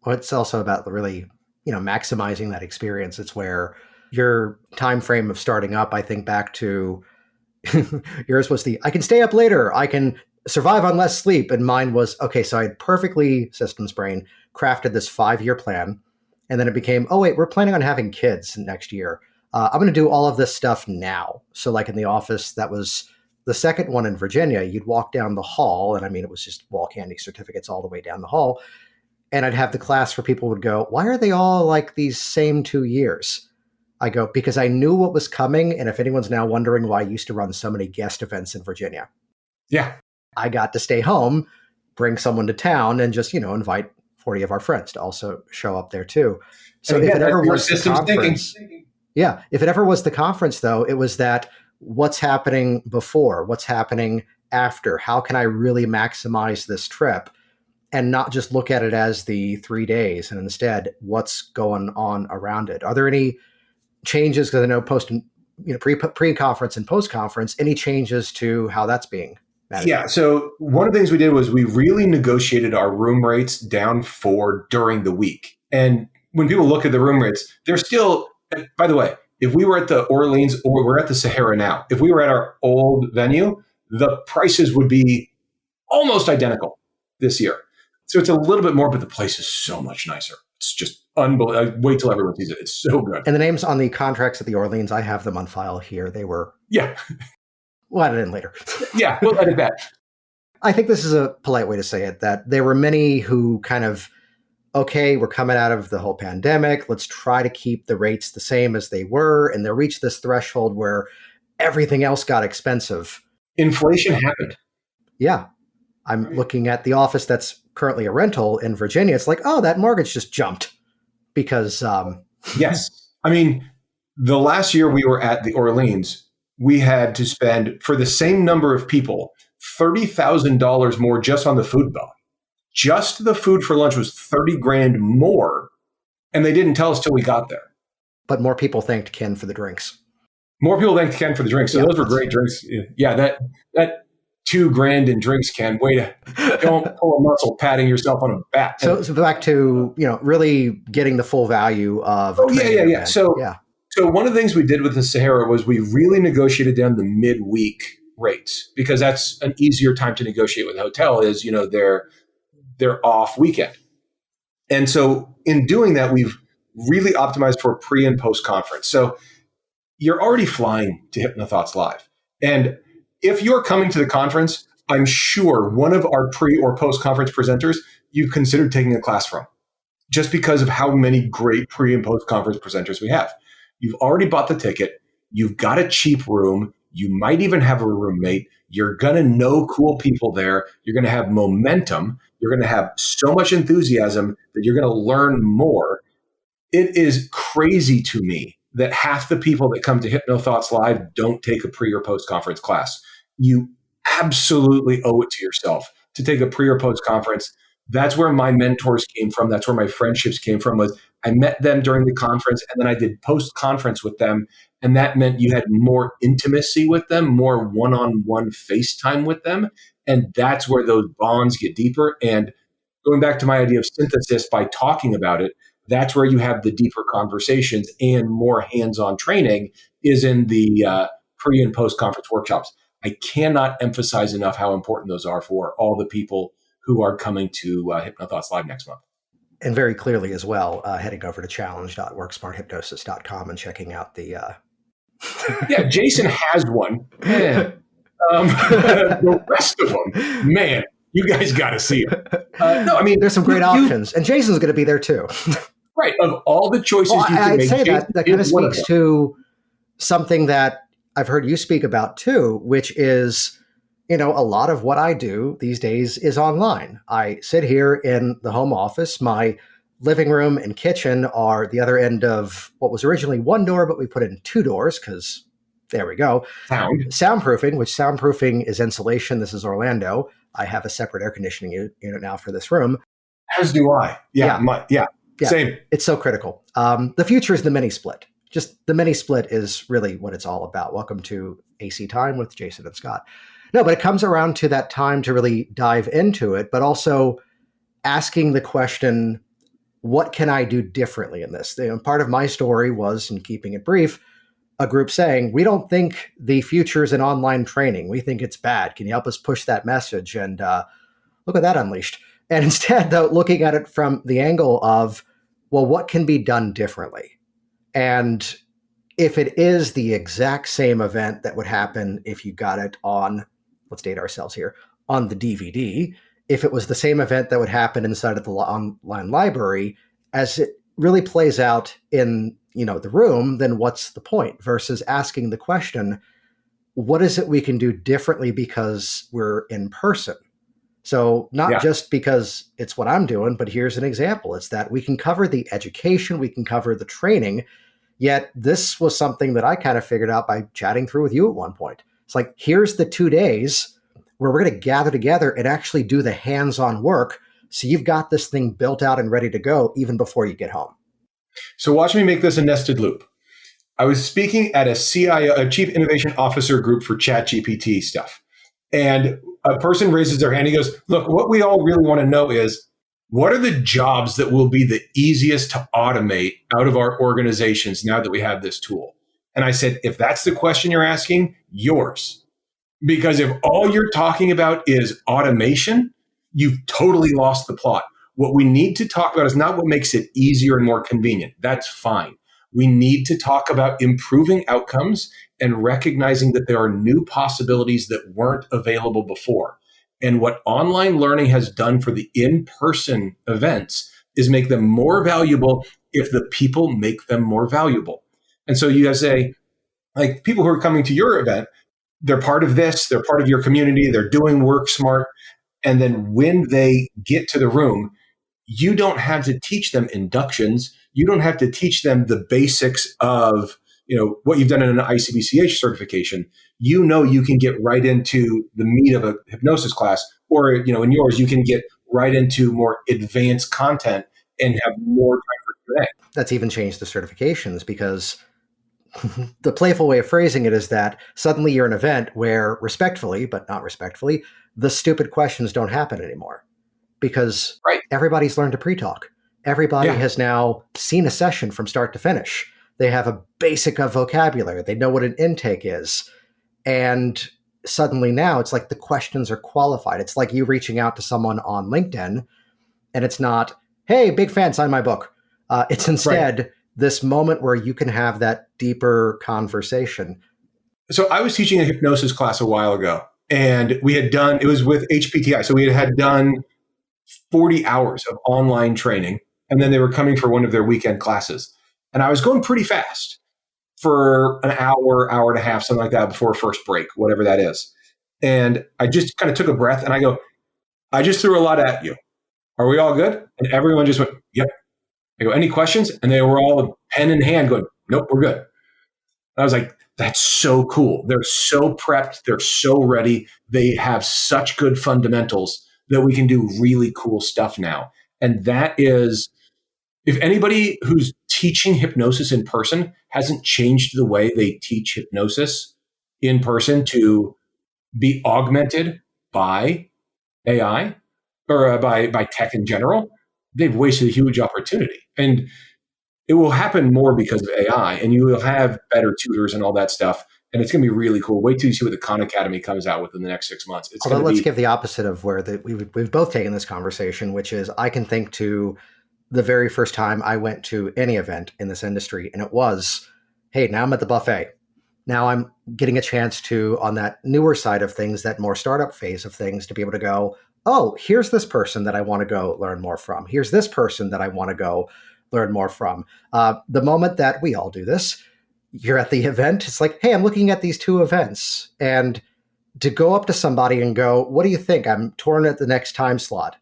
Well, it's also about really, maximizing that experience. It's where your time frame of starting up, I think back to yours was I can stay up later. I can survive on less sleep. And mine was, okay, so I had perfectly systems brain crafted this 5-year plan. And then it became, oh, wait, we're planning on having kids next year. I'm going to do all of this stuff now. So like in the office, that was the second one in Virginia. You'd walk down the hall. And I mean, it was just wall candy certificates all the way down the hall. And I'd have the class where people would go, why are they all like these same 2 years? I go, because I knew what was coming. And if anyone's now wondering why I used to run so many guest events in Virginia. Yeah. I got to stay home, bring someone to town, and just, invite 40 of our friends to also show up there too. So if it ever was the conference, if it ever was the conference though, it was that what's happening before, what's happening after, how can I really maximize this trip and not just look at it as the 3 days and instead what's going on around it? Are there any changes? Because I know pre-conference and post-conference, any changes to how that's being managed? Yeah. So one of the things we did was we really negotiated our room rates down for during the week. And when people look at the room rates, they're still, by the way, if we were at the Orleans or we're at the Sahara now, if we were at our old venue, the prices would be almost identical this year. So it's a little bit more, but the place is so much nicer. It's just unbelievable. Wait till everyone sees it. It's so good. And the names on the contracts at the Orleans, I have them on file here. They were... Yeah. We'll add it in later. Yeah, we'll edit that. I think this is a polite way to say it, that there were many who kind of, okay, we're coming out of the whole pandemic. Let's try to keep the rates the same as they were. And they reached this threshold where everything else got expensive. Inflation happened. Yeah. I'm looking at the office that's currently a rental in Virginia. It's like, oh, that mortgage just jumped because... Yes. I mean, the last year we were at the Orleans, we had to spend, for the same number of people, $30,000 more just on the food bill. Just the food for lunch was $30,000 more. And they didn't tell us till we got there. But more people thanked Ken for the drinks. More people thanked Ken for the drinks. So those were great drinks. Yeah, that $2,000 in drinks, Ken. Way to don't pull a muscle patting yourself on a back. So back to, really getting the full value of. Oh, yeah. So one of the things we did with the Sahara was we really negotiated down the midweek rates because that's an easier time to negotiate with a hotel is, their off weekend. And so in doing that, we've really optimized for pre and post conference. So you're already flying to HypnoThoughts Live. And if you're coming to the conference, I'm sure one of our pre or post conference presenters you've considered taking a class from just because of how many great pre and post conference presenters we have. You've already bought the ticket. You've got a cheap room. You might even have a roommate. You're going to know cool people there. You're going to have momentum. You're going to have so much enthusiasm that you're going to learn more. It is crazy to me that half the people that come to HypnoThoughts Live don't take a pre or post conference class. You absolutely owe it to yourself to take a pre or post conference. That's where my mentors came from. That's where my friendships came from. Was I met them during the conference and then I did post conference with them. And that meant you had more intimacy with them, more one-on-one FaceTime with them. And that's where those bonds get deeper. And going back to my idea of synthesis, by talking about it, that's where you have the deeper conversations and more hands-on training is in the pre and post conference workshops. I cannot emphasize enough how important those are for all the people who are coming to HypnoThoughts Live next month. And very clearly as well, heading over to challenge.worksmarthypnosis.com and checking out the... Yeah, Jason has one. Man. The rest of them, man, you guys got to see it. No, I mean... There's some great options. And Jason's going to be there too. Right. Of all the choices you can I'd make, say Jason that kind of speaks to something that I've heard you speak about too, which is... a lot of what I do these days is online. I sit here in the home office. My living room and kitchen are the other end of what was originally one door, but we put in two doors because There we go. Sound. Soundproofing, which soundproofing is insulation. This is Orlando. I have a separate air conditioning unit now for this room. As do I. Yeah. Same. It's so critical. The future is the mini split. Just the mini split is really what it's all about. Welcome to AC Time with Jason and Scott. No, but it comes around to that time to really dive into it, but also asking the question, what can I do differently in this? Part of my story was, in keeping it brief, a group saying, we don't think the future is in online training. We think it's bad. Can you help us push that message? And look at that unleashed. And instead, though, looking at it from the angle of, well, what can be done differently? And if it is the exact same event that would happen if you got it on, let's date ourselves here, on the DVD, if it was the same event that would happen inside of the online library, as it really plays out in, the room, then what's the point? Versus asking the question, what is it we can do differently because we're in person? So not just because it's what I'm doing, but here's an example. It's that we can cover the education, we can cover the training, yet this was something that I kind of figured out by chatting through with you at one point. It's like, here's the 2 days where we're going to gather together and actually do the hands-on work. So you've got this thing built out and ready to go even before you get home. So watch me make this a nested loop. I was speaking at a CIO, a Chief Innovation Officer group for ChatGPT stuff. And a person raises their hand. He goes, look, what we all really want to know is, what are the jobs that will be the easiest to automate out of our organizations now that we have this tool? And I said, if that's the question you're asking, yours. Because if all you're talking about is automation, you've totally lost the plot. What we need to talk about is not what makes it easier and more convenient. That's fine. We need to talk about improving outcomes and recognizing that there are new possibilities that weren't available before. And what online learning has done for the in-person events is make them more valuable if the people make them more valuable. And so you guys say, like, people who are coming to your event, they're part of this, they're part of your community, they're doing work smart. And then when they get to the room, you don't have to teach them inductions. You don't have to teach them the basics of, what you've done in an ICBCH certification. You can get right into the meat of a hypnosis class, or, in yours, you can get right into more advanced content and have more time for Q&A. That's even changed the certifications, because the playful way of phrasing it is that suddenly you're an event where, respectfully, but not respectfully, the stupid questions don't happen anymore, because everybody's learned to pre-talk. Everybody has now seen a session from start to finish. They have a basic of vocabulary. They know what an intake is. And suddenly now it's like the questions are qualified. It's like you reaching out to someone on LinkedIn, and it's not, hey, big fan, sign my book. It's instead this moment where you can have that deeper conversation. So I was teaching a hypnosis class a while ago, and we had done, it was with HPTI. So we had done 40 hours of online training, and then they were coming for one of their weekend classes. And I was going pretty fast for an hour, hour and a half, something like that, before first break, whatever that is. And I just kind of took a breath and I go, I just threw a lot at you. Are we all good? And everyone just went, yep. I go, any questions? And they were all pen in hand going, nope, we're good. And I was like, that's so cool. They're so prepped. They're so ready. They have such good fundamentals that we can do really cool stuff now. And that is, if anybody who's teaching hypnosis in person hasn't changed the way they teach hypnosis in person to be augmented by AI or by tech in general, they've wasted a huge opportunity. And it will happen more because of AI, and you will have better tutors and all that stuff. And it's going to be really cool. Wait till you see what the Khan Academy comes out with in the next 6 months. Although let's give the opposite of where we've both taken this conversation, which is I can think to the very first time I went to any event in this industry, and it was, hey, now I'm at the buffet. Now I'm getting a chance to, on that newer side of things, that more startup phase of things, to be able to go, oh, here's this person that I want to go learn more from. Here's this person that I want to go learn more from. The moment that we all do this, you're at the event, it's like, hey, I'm looking at these two events. And to go up to somebody and go, what do you think? I'm torn at the next time slot.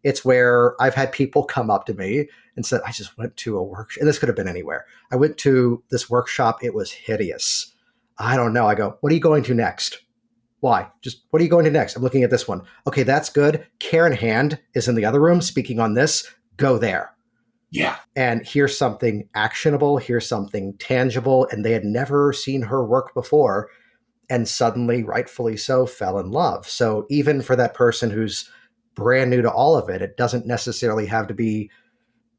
It's where I've had people come up to me and said, I just went to a workshop, and this could have been anywhere. I went to this workshop. It was hideous. I don't know. I go, what are you going to next? Why? Just what are you going to next? I'm looking at this one. Okay, that's good. Karen Hand is in the other room speaking on this. Go there. Yeah. And here's something actionable. Here's something tangible. And they had never seen her work before. And suddenly, rightfully so, fell in love. So even for that person who's brand new to all of it, it doesn't necessarily have to be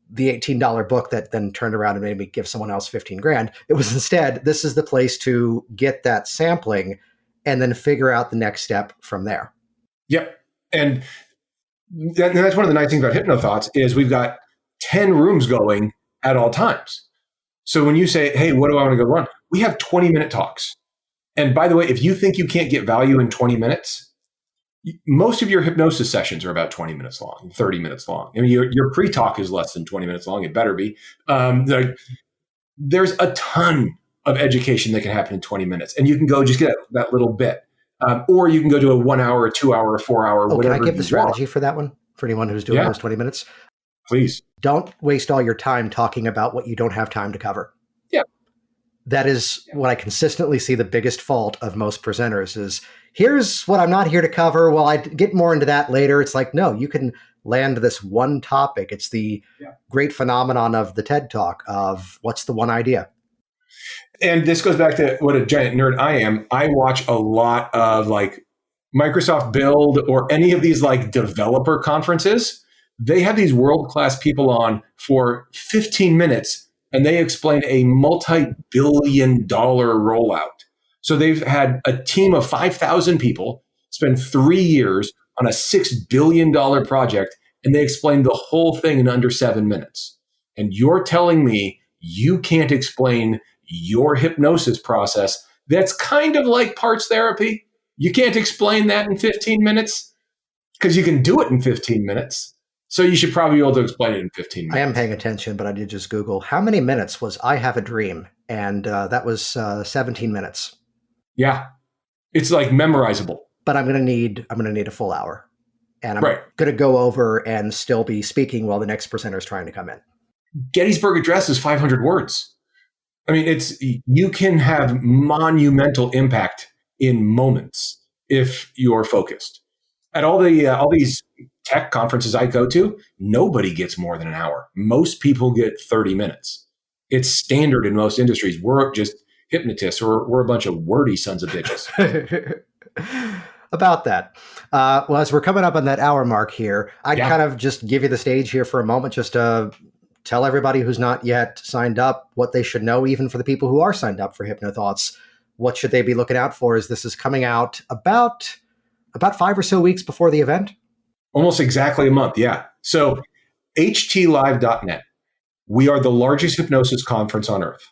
the $18 book that then turned around and made me give someone else 15 grand. It was instead, this is the place to get that sampling and then figure out the next step from there. Yep. And that's one of the nice things about HypnoThoughts is we've got 10 rooms going at all times. So when you say, hey, what do I want to go run? We have 20-minute talks. And by the way, if you think you can't get value in 20 minutes, most of your hypnosis sessions are about 20 minutes long, 30 minutes long. I mean, your pre-talk is less than 20 minutes long. It better be. There's a ton of education that can happen in 20 minutes. And you can go just get that little bit. Or you can go to a 1 hour, a 2 hour, a 4 hour, whatever. Can I give the strategy for that one? For anyone who's doing those 20 minutes? Please. Don't waste all your time talking about what you don't have time to cover. Yeah. That is what I consistently see the biggest fault of most presenters is, here's what I'm not here to cover. Well, I get more into that later. It's like, no, you can land this one topic. It's the great phenomenon of the TED Talk of what's the one idea. And this goes back to what a giant nerd I am. I watch a lot of like Microsoft Build or any of these like developer conferences. They have these world-class people on for 15 minutes and they explain a multi-billion-dollar rollout. So they've had a team of 5,000 people spend 3 years on a $6 billion project, and they explained the whole thing in under 7 minutes. And you're telling me you can't explain your hypnosis process that's kind of like parts therapy? You can't explain that in 15 minutes? Because you can do it in 15 minutes. So you should probably be able to explain it in 15 minutes. I am paying attention, but I did just Google how many minutes was I Have a Dream? And that was 17 minutes. Yeah. It's like memorizable. But I'm going to need a full hour. And I'm right. going to go over and still be speaking while the next presenter is trying to come in. Gettysburg Address is 500 words. I mean, you can have monumental impact in moments if you're focused. At all these tech conferences I go to, nobody gets more than an hour. Most people get 30 minutes. It's standard in most industries. We're just hypnotists, or we're a bunch of wordy sons of bitches. About that. Well, as we're coming up on that hour mark here, I'd kind of just give you the stage here for a moment, just to tell everybody who's not yet signed up what they should know, even for the people who are signed up for HypnoThoughts. What should they be looking out for as this is coming out about 5 or so weeks before the event? Almost exactly a month, yeah. So htlive.net. We are the largest hypnosis conference on earth.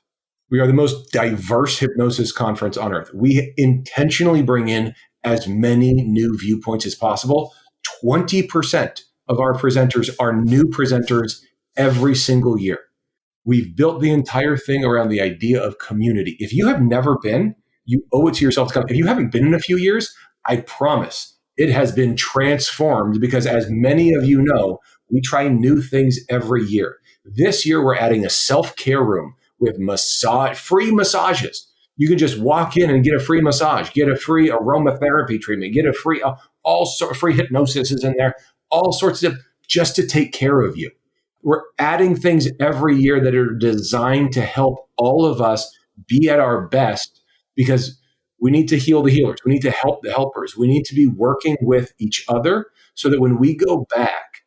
We are the most diverse hypnosis conference on earth. We intentionally bring in as many new viewpoints as possible. 20% of our presenters are new presenters every single year. We've built the entire thing around the idea of community. If you have never been, you owe it to yourself to come. If you haven't been in a few years, I promise it has been transformed, because as many of you know, we try new things every year. This year, we're adding a self-care room with free massages. You can just walk in and get a free massage, get a free aromatherapy treatment, get a free, free hypnosis is in there, all sorts of, just to take care of you. We're adding things every year that are designed to help all of us be at our best, because we need to heal the healers. We need to help the helpers. We need to be working with each other so that when we go back,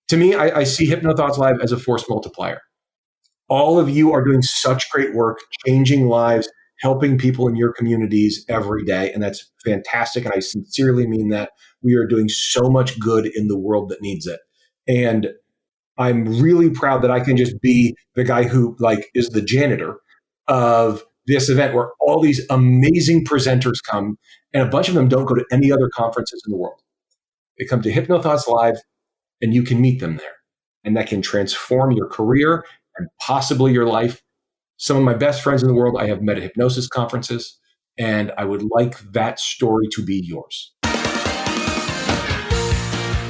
to me, I see HypnoThoughts Live as a force multiplier. All of you are doing such great work, changing lives, helping people in your communities every day. And that's fantastic. And I sincerely mean that. We are doing so much good in the world that needs it. And I'm really proud that I can just be the guy who is the janitor of this event, where all these amazing presenters come, and a bunch of them don't go to any other conferences in the world. They come to HypnoThoughts Live, and you can meet them there. And that can transform your career and possibly your life. Some of my best friends in the world I have met at hypnosis conferences, and I would like that story to be yours.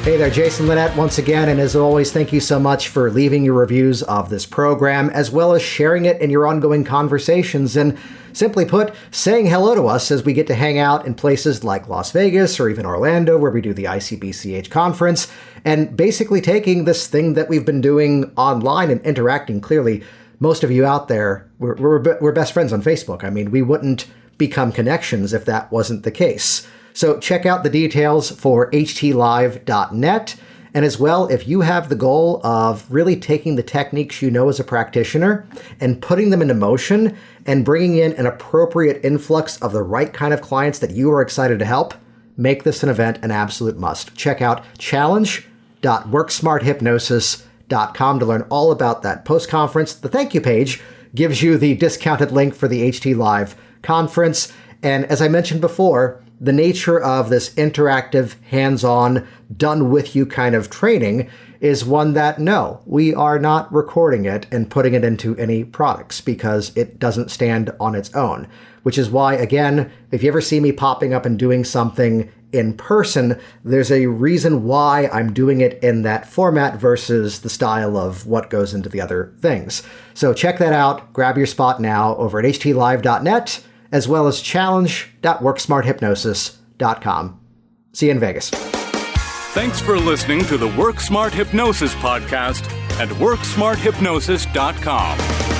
Hey there, Jason Linett once again, and as always, thank you so much for leaving your reviews of this program, as well as sharing it in your ongoing conversations, and simply put, saying hello to us as we get to hang out in places like Las Vegas or even Orlando, where we do the ICBCH conference, and basically taking this thing that we've been doing online and interacting. Clearly, most of you out there, we're best friends on Facebook. I mean, we wouldn't become connections if that wasn't the case. So check out the details for htlive.net. And as well, if you have the goal of really taking the techniques you know as a practitioner and putting them into motion and bringing in an appropriate influx of the right kind of clients that you are excited to help, make this an event an absolute must. Check out challenge.worksmarthypnosis.com to learn all about that post-conference. The thank you page gives you the discounted link for the HT Live conference. And as I mentioned before, the nature of this interactive, hands-on, done-with-you kind of training is one that, no, we are not recording it and putting it into any products because it doesn't stand on its own. Which is why, again, if you ever see me popping up and doing something in person, there's a reason why I'm doing it in that format versus the style of what goes into the other things. So check that out. Grab your spot now over at htlive.net, as well as challenge.worksmarthypnosis.com. See you in Vegas. Thanks for listening to the Work Smart Hypnosis podcast at worksmarthypnosis.com.